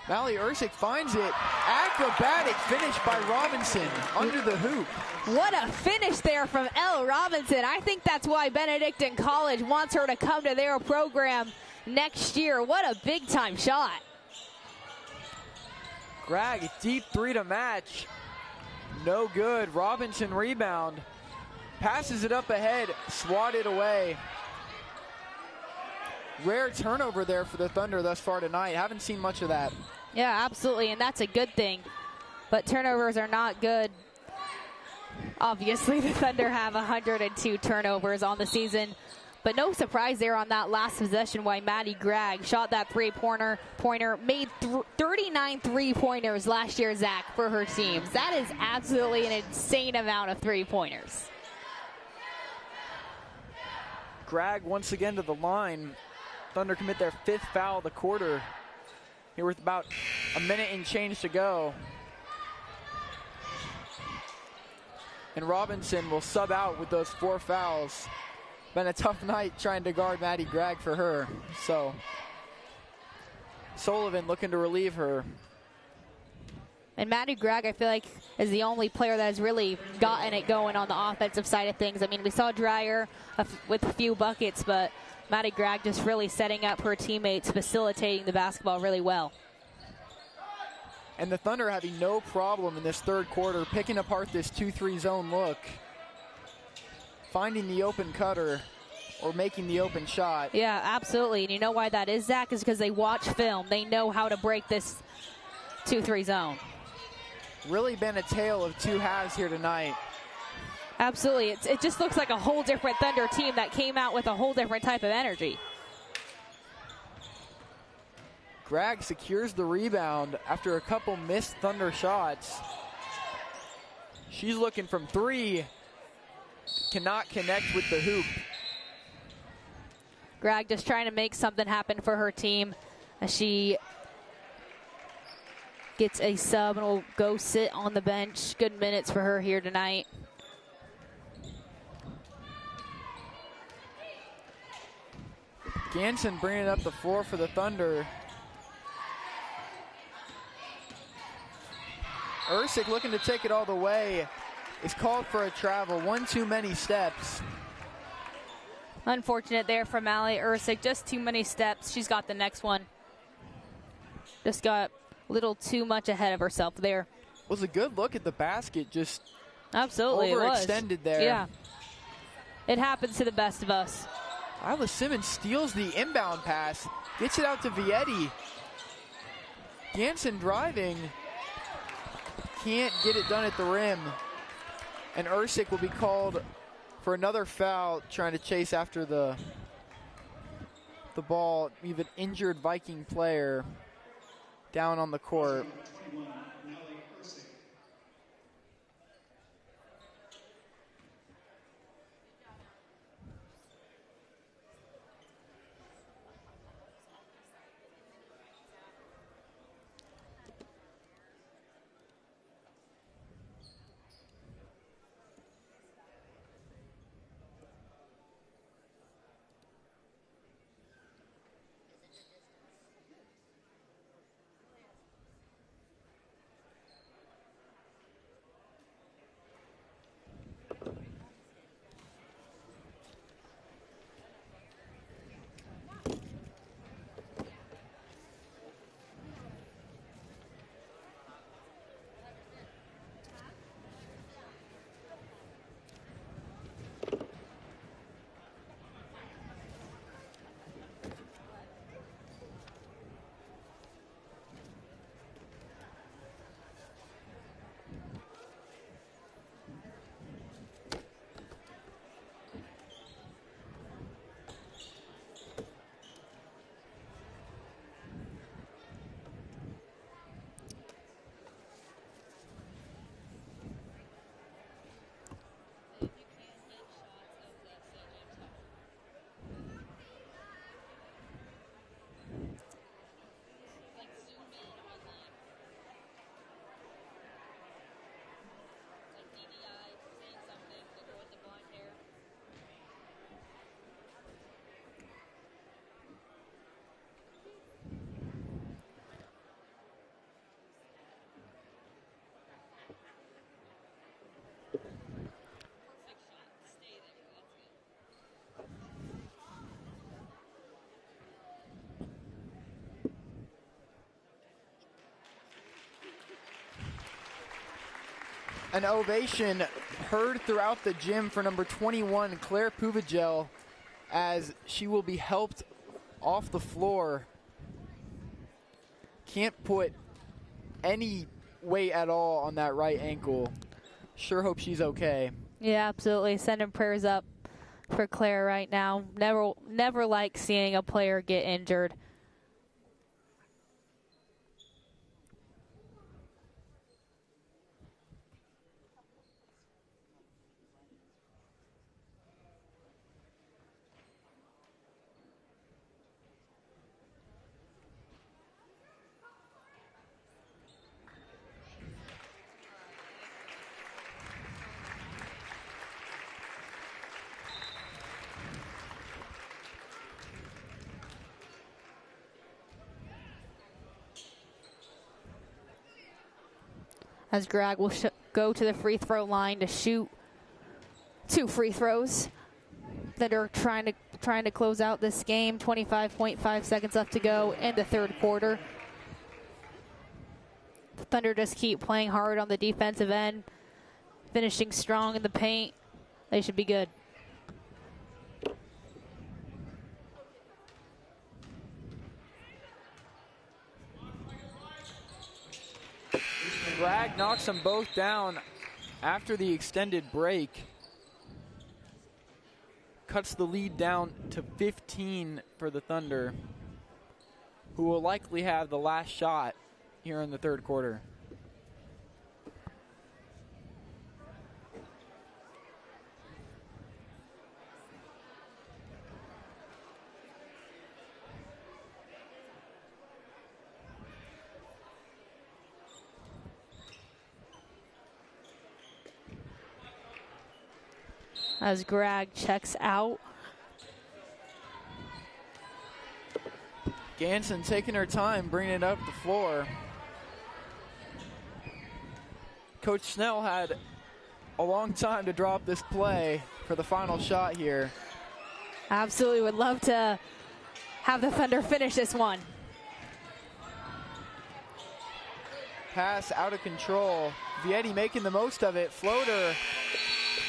Valley Ursic finds it. Acrobatic finish by Robinson under the hoop. What a finish there from Elle Robinson. I think that's why Benedictine College wants her to come to their program next year. What a big-time shot. Grag, deep 3 to match. No good. Robinson rebound. Passes it up ahead, swatted away. Rare turnover there for the Thunder thus far tonight. Haven't seen much of that. Yeah, absolutely, and that's a good thing. But turnovers are not good. Obviously, the Thunder have 102 turnovers on the season. But no surprise there on that last possession why Maddie Grag shot that three-pointer, made 39 three-pointers last year, Zach, for her teams. That is absolutely an insane amount of three-pointers. Grag once again to the line. Thunder commit their 5th foul of the quarter. Here with about a minute and change to go. And Robinson will sub out with those 4 fouls. Been a tough night trying to guard Maddie Grag for her. So Sullivan looking to relieve her. And Maddie Grag, I feel like, is the only player that has really gotten it going on the offensive side of things. I mean, we saw Dreyer with a few buckets, but Maddie Grag just really setting up her teammates, facilitating the basketball really well. And the Thunder having no problem in this third quarter, picking apart this 2-3 zone look, finding the open cutter or making the open shot. Yeah, absolutely. And you know why that is, Zach? Is because they watch film. They know how to break this 2-3 zone. Really been a tale of 2 halves here tonight. Absolutely. It just looks like a whole different Thunder team that came out with a whole different type of energy. Grag secures the rebound after a couple missed Thunder shots. She's looking from 3. Cannot connect with the hoop. Grag just trying to make something happen for her team as she gets a sub and will go sit on the bench. Good minutes for her here tonight. Jansen bringing up the floor for the Thunder. Ursic looking to take it all the way. Is called for a travel. 1 too many steps. Unfortunate there for Allie Ursic. Just too many steps. She's got the next one. Just got a little too much ahead of herself there. Was a good look at the basket. Just absolutely overextended there. Yeah. It happens to the best of us. Isla Simmons steals the inbound pass. Gets it out to Vietti. Jansen driving. Can't get it done at the rim. And Ursic will be called for another foul, trying to chase after the ball. We have an injured Viking player down on the court. an ovation heard throughout the gym for number 21, Claire Puvigel, as she will be helped off the floor. Can't put any weight at all on that right ankle. Sure hope she's okay. Yeah, absolutely. Sending prayers up for Claire right now. Never like seeing a player get injured. As Greg will go to the free throw line to shoot 2 free throws that are trying to close out this game. 25.5 seconds left to go in the third quarter. The Thunder just keep playing hard on the defensive end, finishing strong in the paint. They should be good. Bragg knocks them both down after the extended break. Cuts the lead down to 15 for the Thunder, who will likely have the last shot here in the third quarter. As Greg checks out. Ganson taking her time, bringing it up the floor. Coach Snell had a long time to drop this play for the final shot here. Absolutely would love to have the Thunder finish this one. Pass out of control. Vietti making the most of it. Floater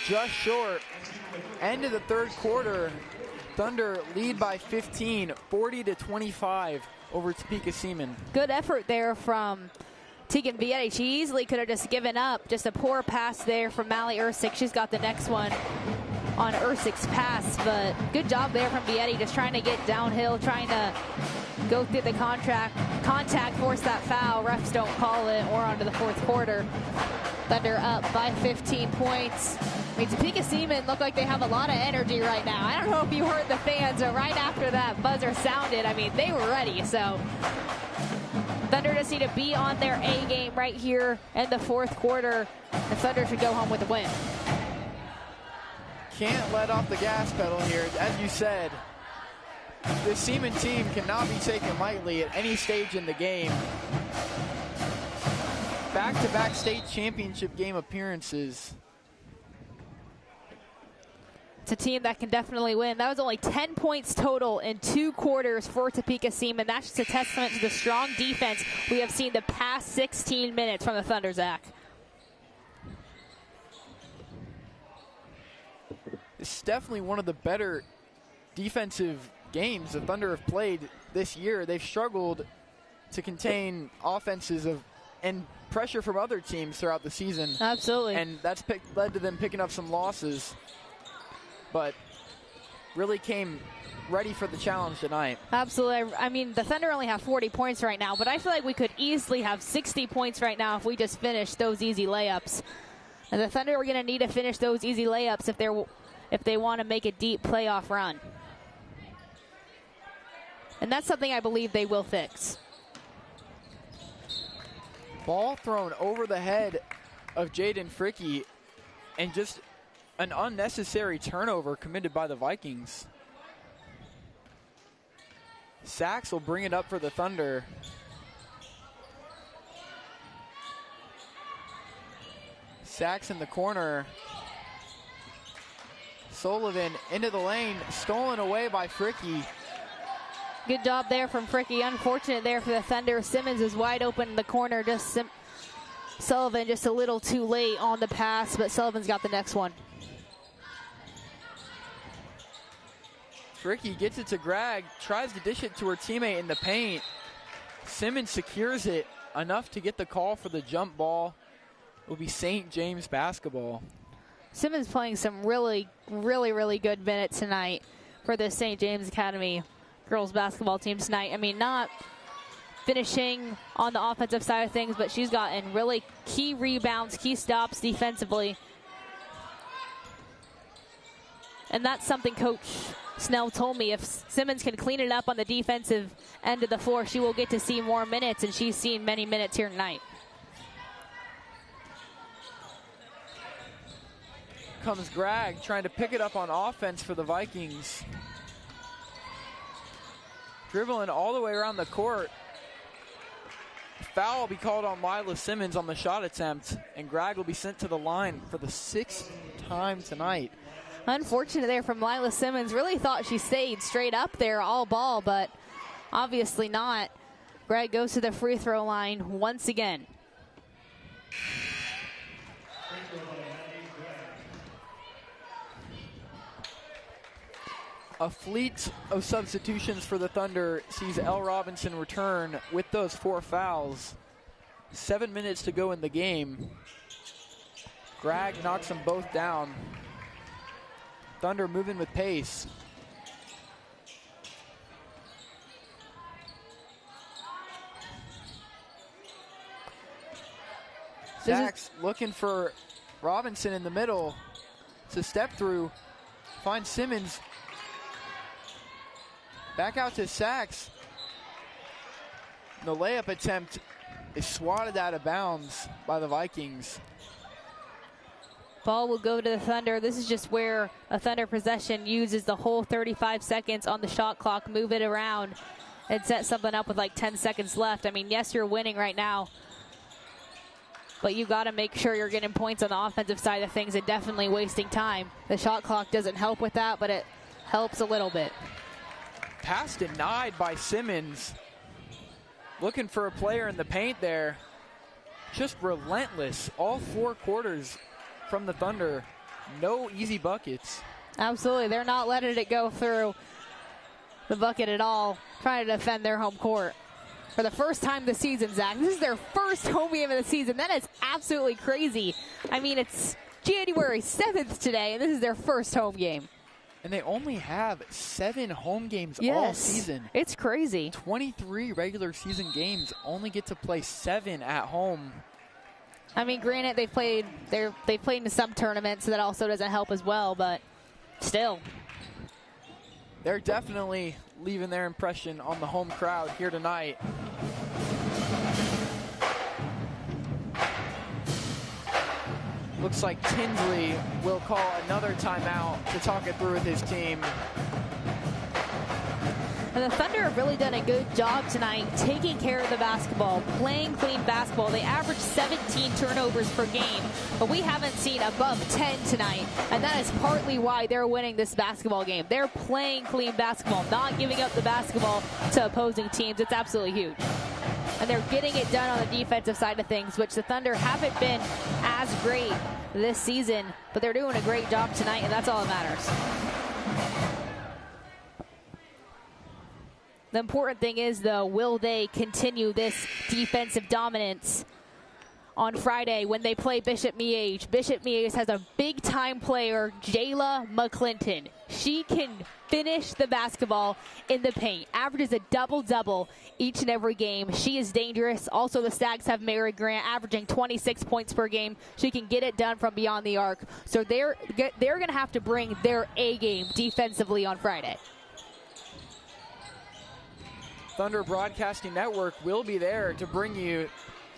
just short. End of the third quarter. Thunder lead by 15, 40-25 over Topeka Seaman. Good effort there from Tegan Vietti. She easily could have just given up. Just a poor pass there from Mally Ersick. She's got the next one on Ersick's pass, but good job there from Vietti, just trying to get downhill, trying to go through the contact, force that foul. Refs don't call it. We're on to the fourth quarter. Thunder up by 15 points. I mean, Topeka Seaman look like they have a lot of energy right now. I don't know if you heard the fans, but right after that buzzer sounded, I mean, they were ready. So Thunder just need to be on their A game right here in the fourth quarter. The Thunder should go home with a win. Can't let off the gas pedal here. As you said, the Seaman team cannot be taken lightly at any stage in the game. Back-to-back state championship game appearances. It's a team that can definitely win. That was only 10 points total in 2 quarters for Topeka Seaman. That's just a testament to the strong defense we have seen the past 16 minutes from the Thunder, Zach. It's definitely one of the better defensive games the Thunder have played this year. They've struggled to contain offenses and pressure from other teams throughout the season. Absolutely. And that's led to them picking up some losses, but really came ready for the challenge tonight. Absolutely. I mean, the Thunder only have 40 points right now, but I feel like we could easily have 60 points right now if we just finish those easy layups. And the Thunder are going to need to finish those easy layups if they want to make a deep playoff run. And that's something I believe they will fix. Ball thrown over the head of Jaden Fricke, and just an unnecessary turnover committed by the Vikings. Sachs will bring it up for the Thunder. Sachs in the corner. Sullivan into the lane, stolen away by Fricke. Good job there from Fricke. Unfortunate there for the Thunder. Simmons is wide open in the corner. Just Sullivan just a little too late on the pass, but Sullivan's got the next one. Fricky gets it to Gregg, tries to dish it to her teammate in the paint. Simmons secures it enough to get the call for the jump ball. It will be St. James basketball. Simmons playing some really, really, really good minutes tonight for the St. James Academy girls basketball team tonight. I mean, not finishing on the offensive side of things, but she's gotten really key rebounds, key stops defensively. And that's something Coach Snell told me. If Simmons can clean it up on the defensive end of the floor, she will get to see more minutes, and she's seen many minutes here tonight. Comes Gregg trying to pick it up on offense for the Vikings. Dribbling all the way around the court. Foul will be called on Lila Simmons on the shot attempt, and Gregg will be sent to the line for the 6th time tonight. Unfortunate there from Lila Simmons. Really thought she stayed straight up there all ball, but obviously not. Gregg goes to the free throw line once again. A fleet of substitutions for the Thunder sees Elle Robinson return with those 4 fouls. 7 minutes to go in the game. Gregg knocks them both down. Thunder moving with pace. Sachs looking for Robinson in the middle. It's a step through. Finds Simmons. Back out to Sachs. The layup attempt is swatted out of bounds by the Vikings. Ball will go to the Thunder. This is just where a Thunder possession uses the whole 35 seconds on the shot clock, move it around, and set something up with like 10 seconds left. I mean, yes, you're winning right now, but you got to make sure you're getting points on the offensive side of things and definitely wasting time. The shot clock doesn't help with that, but it helps a little bit. Pass denied by Simmons. Looking for a player in the paint there. Just relentless all 4 quarters from the Thunder. No easy buckets. Absolutely. They're not letting it go through the bucket at all. Trying to defend their home court. For the first time this season, Zach. This is their first home game of the season. That is absolutely crazy. I mean, it's January 7th today, and this is their first home game. And they only have 7 home games Yes, all season. It's crazy. 23 regular season games, only get to play 7 at home. I mean, granted, they've played in some tournaments, so that also doesn't help as well, but still. They're definitely leaving their impression on the home crowd here tonight. Looks like Tinsley will call another timeout to talk it through with his team. And the Thunder have really done a good job tonight taking care of the basketball, playing clean basketball. They average 17 turnovers per game, but we haven't seen above 10 tonight, and that is partly why they're winning this basketball game. They're playing clean basketball, not giving up the basketball to opposing teams. It's absolutely huge. And they're getting it done on the defensive side of things, which the Thunder haven't been as great this season, but they're doing a great job tonight, and that's all that matters. The important thing is, though, will they continue this defensive dominance on Friday when they play Bishop Miege? Bishop Miege has a big-time player, Jayla McClinton. She can finish the basketball in the paint, averages a double-double each and every game. She is dangerous. Also, the Stags have Mary Grant averaging 26 points per game. She can get it done from beyond the arc. So they're going to have to bring their A game defensively on Friday. Thunder Broadcasting Network will be there to bring you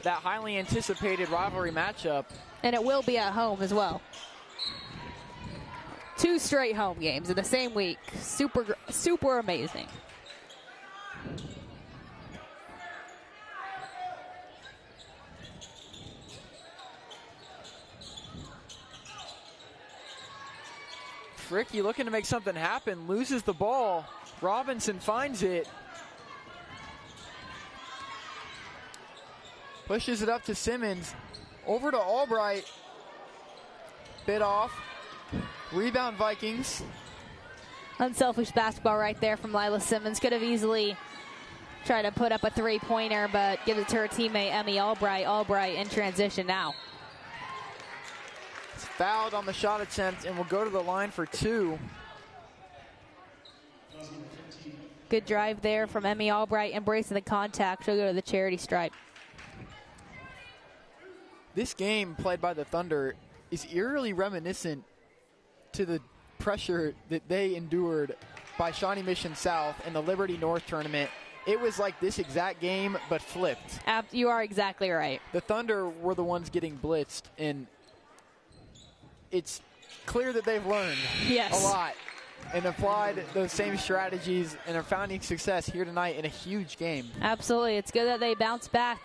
that highly anticipated rivalry matchup. And it will be at home as well. 2 straight home games in the same week. Super amazing. Fricky looking to make something happen, loses the ball. Robinson finds it. Pushes it up to Simmons. Over to Albright. Bit off. Rebound Vikings. Unselfish basketball right there from Lila Simmons. Could have easily tried to put up a three-pointer, but gives it to her teammate, Emmy Albright. Albright in transition now. It's fouled on the shot attempt and will go to the line for 2. Good drive there from Emmy Albright, embracing the contact. She'll go to the charity stripe. This game played by the Thunder is eerily reminiscent to the pressure that they endured by Shawnee Mission South in the Liberty North tournament. It was like this exact game, but flipped. You are exactly right. The Thunder were the ones getting blitzed, and it's clear that they've learned a lot and applied those same strategies and are finding success here tonight in a huge game. Absolutely. It's good that they bounced back.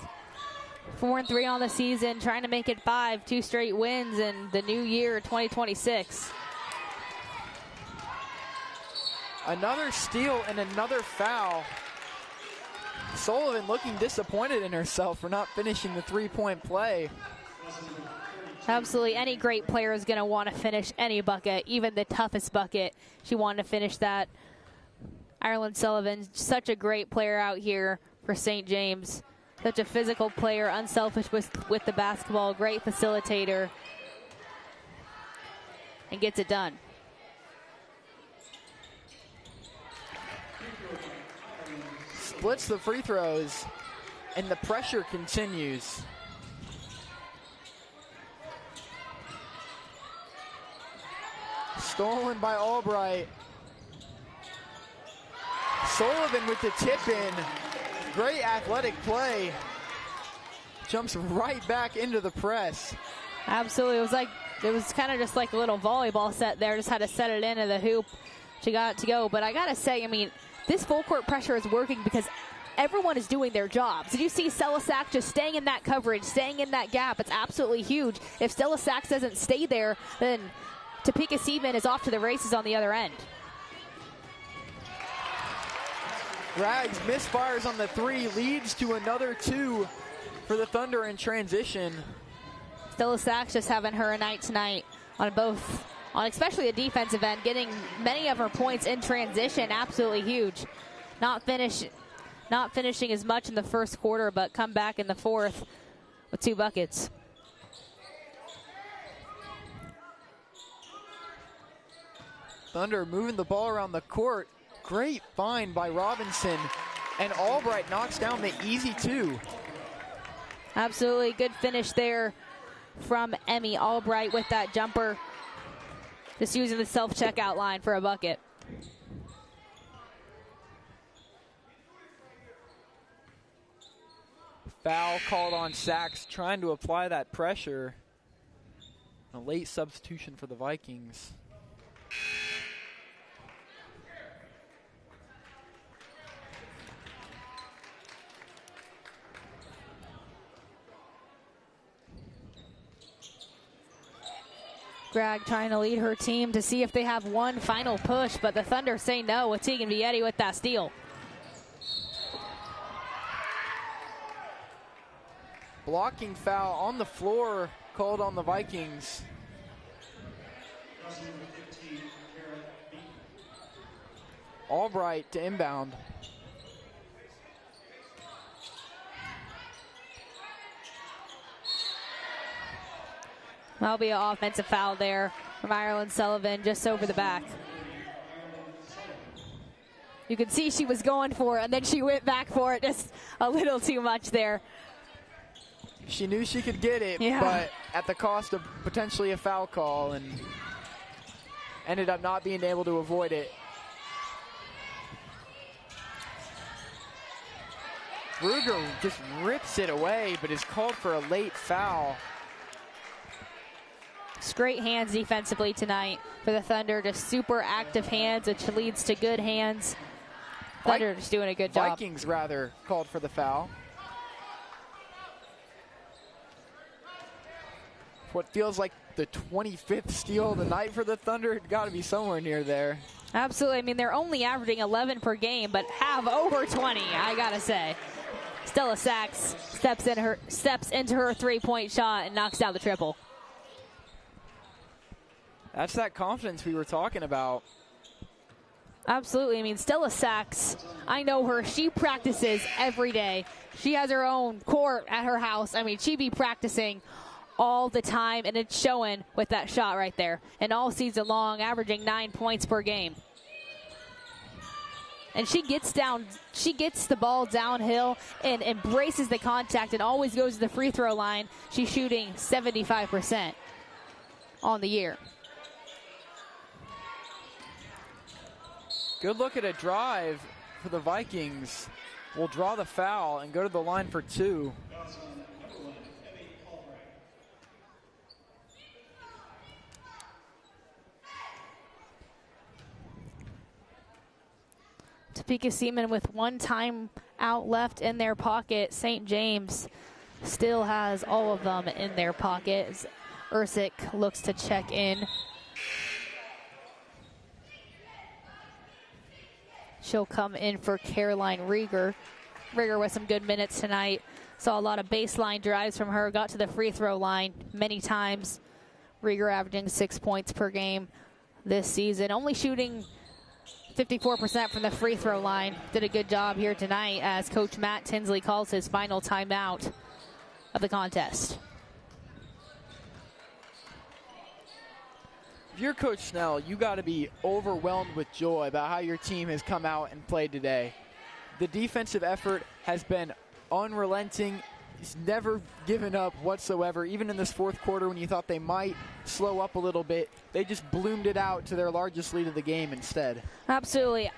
4-3 on the season, trying to make it 5, 2 straight wins in the new year, 2026. Another steal and another foul. Sullivan looking disappointed in herself for not finishing the three-point play. Absolutely. Any great player is going to want to finish any bucket, even the toughest bucket. She wanted to finish that. Ireland Sullivan, such a great player out here for St. James. Such a physical player, unselfish with the basketball, great facilitator, and gets it done. Splits the free throws, and the pressure continues. Stolen by Albright. Sullivan with the tip in. Great athletic play. Jumps right back into the press. Absolutely. It was kind of just like a little volleyball set there. Just had to set it into the hoop. She got it to go. But I got to say, I mean, this full court pressure is working because everyone is doing their jobs. Did you see Stella Sachs just staying in that coverage, staying in that gap? It's absolutely huge. If Stella Sachs doesn't stay there, then Topeka Seaman is off to the races on the other end. Rags misfires on the 3, leads to another 2 for the Thunder in transition. Stella Sachs just having her night tonight on especially the defensive end, getting many of her points in transition. Absolutely huge. Not finishing as much in the first quarter, but come back in the fourth with 2 buckets. Thunder moving the ball around the court. Great find by Robinson, and Albright knocks down the easy 2. Absolutely good finish there from Emmy Albright with that jumper. Just using the self-checkout line for a bucket. Foul called on Sachs, trying to apply that pressure. A late substitution for the Vikings. Greg trying to lead her team to see if they have one final push, but the Thunder say no with Tegan Vietti with that steal. Blocking foul on the floor called on the Vikings. Albright to inbound. That'll be an offensive foul there from Ireland Sullivan just over the back. You could see she was going for it, and then she went back for it just a little too much there. She knew she could get it, but at the cost of potentially a foul call, and ended up not being able to avoid it. Ruger just rips it away, but is called for a late foul. It's great hands defensively tonight for the Thunder. Just super active hands, which leads to good hands. Thunder just doing a good job. Vikings, rather, called for the foul. What feels like the 25th steal of the night for the Thunder. It's got to be somewhere near there. Absolutely. I mean, they're only averaging 11 per game, but have over 20, I got to say. Stella Sachs steps into her three-point shot and knocks down the triple. That's that confidence we were talking about. Absolutely. I mean, Stella Sachs, I know her. She practices every day. She has her own court at her house. I mean, she be practicing all the time, and it's showing with that shot right there. And all season long, averaging 9 points per game. And she gets the ball downhill and embraces the contact and always goes to the free throw line. She's shooting 75% on the year. Good look at a drive for the Vikings. Will draw the foul and go to the line for 2. Topeka Seaman with one time out left in their pocket. St. James still has all of them in their pocket. Ursic looks to check in. She'll come in for Caroline Rieger. Rieger with some good minutes tonight. Saw a lot of baseline drives from her. Got to the free throw line many times. Rieger averaging 6 points per game this season. Only shooting 54% from the free throw line. Did a good job here tonight as Coach Matt Tinsley calls his final timeout of the contest. If you're Coach Snell, you got to be overwhelmed with joy about how your team has come out and played today. The defensive effort has been unrelenting. It's never given up whatsoever. Even in this fourth quarter when you thought they might slow up a little bit, they just bloomed it out to their largest lead of the game instead. Absolutely.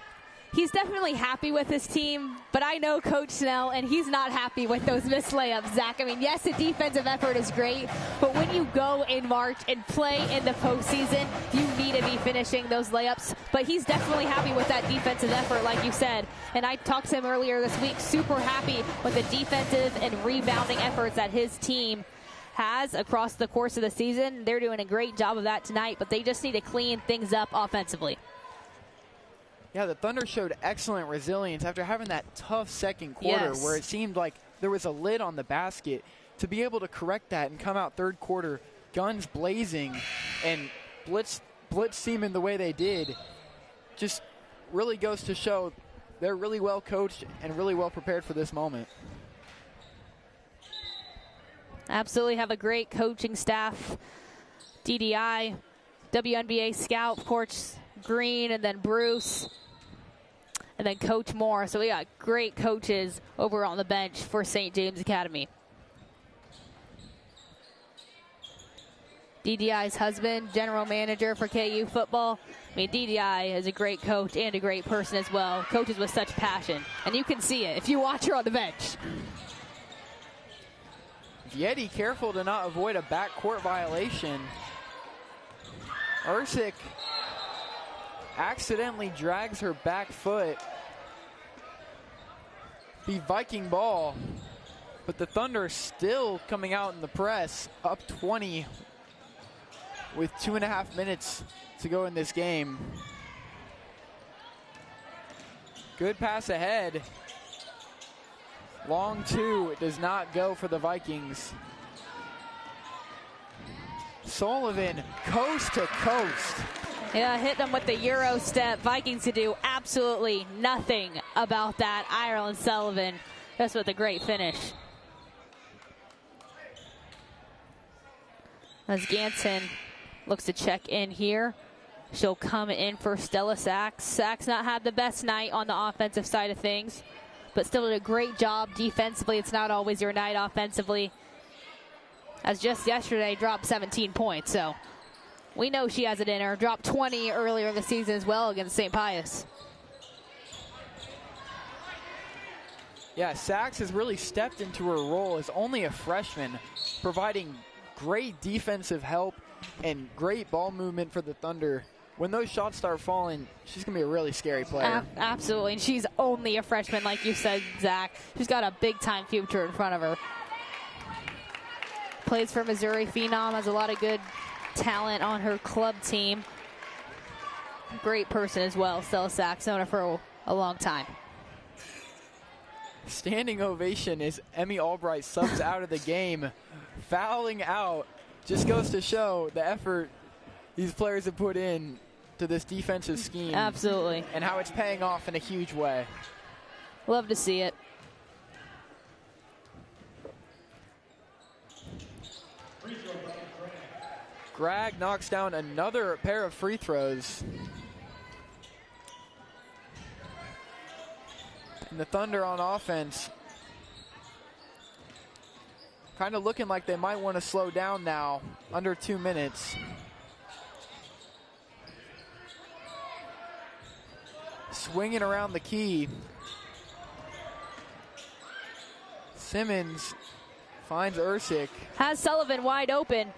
He's definitely happy with his team, but I know Coach Snell, and he's not happy with those missed layups, Zach. I mean, yes, the defensive effort is great, but when you go in March and play in the postseason, you need to be finishing those layups. But he's definitely happy with that defensive effort, like you said. And I talked to him earlier this week, super happy with the defensive and rebounding efforts that his team has across the course of the season. They're doing a great job of that tonight, but they just need to clean things up offensively. Yeah, the Thunder showed excellent resilience after having that tough second quarter where it seemed like there was a lid on the basket. To be able to correct that and come out third quarter, guns blazing, and blitz Seaman the way they did, just really goes to show they're really well coached and really well prepared for this moment. Absolutely have a great coaching staff. DDI, WNBA scout, Coach Green, and then Bruce, and then Coach Moore. So we got great coaches over on the bench for St. James Academy. DDI's husband, general manager for KU football. I mean, DDI is a great coach and a great person as well. Coaches with such passion, and you can see it if you watch her on the bench. Yeti careful to not avoid a backcourt violation. Ursic accidentally drags her back foot. Be Viking ball, but the Thunder still coming out in the press, up 20 with 2.5 minutes to go in this game. Good pass ahead. Long two, it does not go for the Vikings. Sullivan, coast to coast. Yeah, hit them with the Euro step. Vikings to do absolutely nothing about that. Ireland Sullivan, just with a great finish. As Ganson looks to check in here. She'll come in for Stella Sachs. Sachs not had the best night on the offensive side of things, but still did a great job defensively. It's not always your night offensively. As just yesterday, dropped 17 points, so we know she has it in her. Dropped 20 earlier in the season as well against St. Pius. Yeah, Sachs has really stepped into her role as only a freshman, providing great defensive help and great ball movement for the Thunder. When those shots start falling, she's going to be a really scary player. Absolutely, and she's only a freshman, like you said, Zach. She's got a big-time future in front of her. Plays for Missouri Phenom, has a lot of good talent on her club team. Great person as well, Stella Sachs, known her for a long time. Standing ovation as Emmy Albright subs out of the game. Fouling out. Just goes to show the effort these players have put in to this defensive scheme. Absolutely. And how it's paying off in a huge way. Love to see it. Greg knocks down another pair of free throws. And the Thunder on offense kind of looking like they might want to slow down now. Under 2 minutes. Swinging around the key. Simmons finds Ersic. Has Sullivan wide open.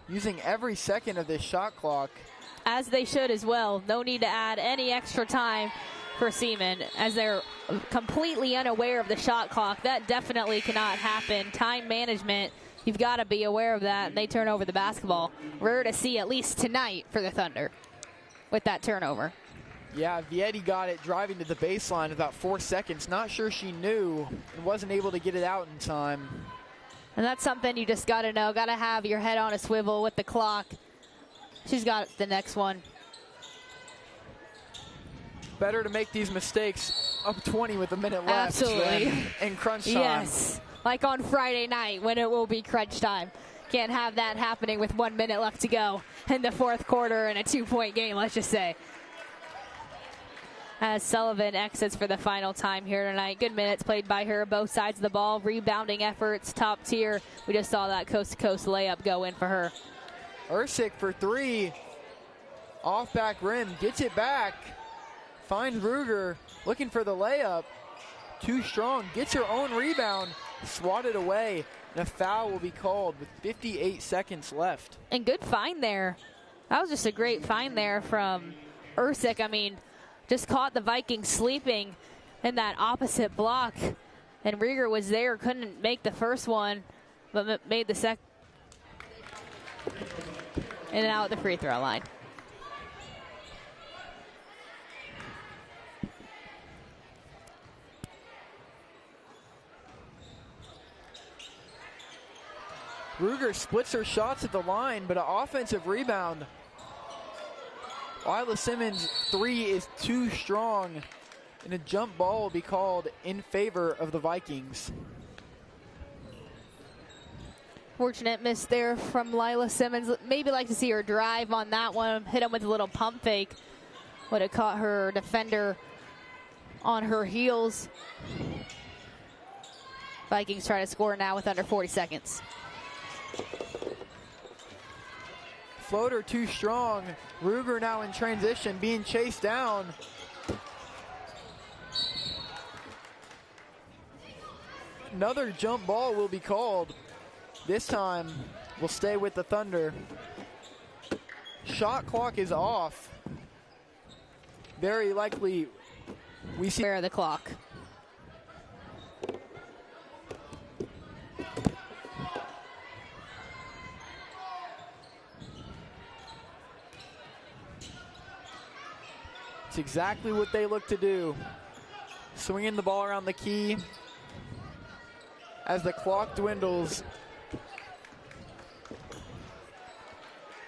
Using every second of this shot clock. As they should as well. No need to add any extra time for Seaman as they're completely unaware of the shot clock. That definitely cannot happen. Time management, you've got to be aware of that, and they turn over the basketball. Rare to see, at least tonight, for the Thunder with that turnover. Yeah, Vietti got it driving to the baseline about 4 seconds. Not sure she knew and wasn't able to get it out in time. And that's something you just got to know. Got to have your head on a swivel with the clock. She's got the next one. Better to make these mistakes up 20 with a minute left. Absolutely. In crunch time. Yes, like on Friday night when it will be crunch time. Can't have that happening with 1 minute left to go in the fourth quarter in a 2-point game, let's just say. As Sullivan exits for the final time here tonight. Good minutes played by her, both sides of the ball. Rebounding efforts, top tier. We just saw that coast-to-coast layup go in for her. Ersic for three. Off back rim, gets it back. Finds Ruger, looking for the layup. Too strong, gets her own rebound. Swatted away, and a foul will be called with 58 seconds left. And good find there. That was just a great find there from Ersic. I mean, just caught the Vikings sleeping in that opposite block. And Rieger was there, couldn't make the first one, but made the second. In and out at the free throw line. Ruger splits her shots at the line, but an offensive rebound. Lila Simmons' three is too strong, and a jump ball will be called in favor of the Vikings. Fortunate miss there from Lila Simmons. Maybe like to see her drive on that one. Hit him with a little pump fake. Would have caught her defender on her heels. Vikings try to score now with under 40 seconds. Floater too strong. Ruger now in transition, being chased down. Another jump ball will be called. This time, we'll stay with the Thunder. Shot clock is off. Very likely, we see the clock. It's exactly what they look to do. Swinging the ball around the key as the clock dwindles.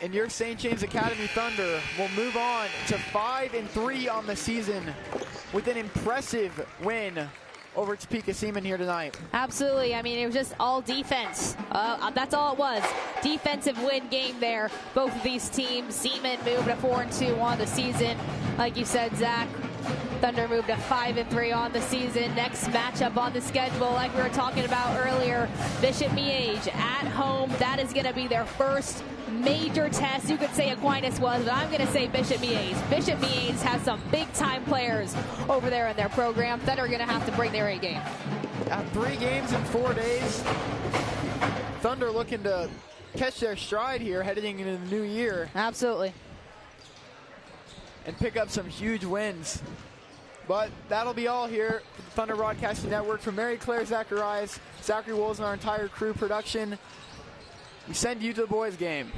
And your St. James Academy Thunder will move on to 5-3 on the season with an impressive win over Topeka Seaman here tonight. Absolutely. I mean, it was just all defense. That's all it was. Defensive win game there. Both of these teams. Seaman moved to 4-2 on the season. Like you said, Zach, Thunder moved to 5-3 on the season. Next matchup on the schedule, like we were talking about earlier, Bishop Miege at home. That is going to be their first major test. You could say Aquinas was, but I'm going to say Bishop Miege. Bishop Miege has some big-time players over there in their program that are going to have to bring their A game. 3 games in 4 days. Thunder looking to catch their stride here heading into the new year. Absolutely. And pick up some huge wins. But that'll be all here for the Thunder Broadcasting Network. From Mary Claire Zacharias, Zachary Wolves, and our entire crew production, we send you to the boys' game.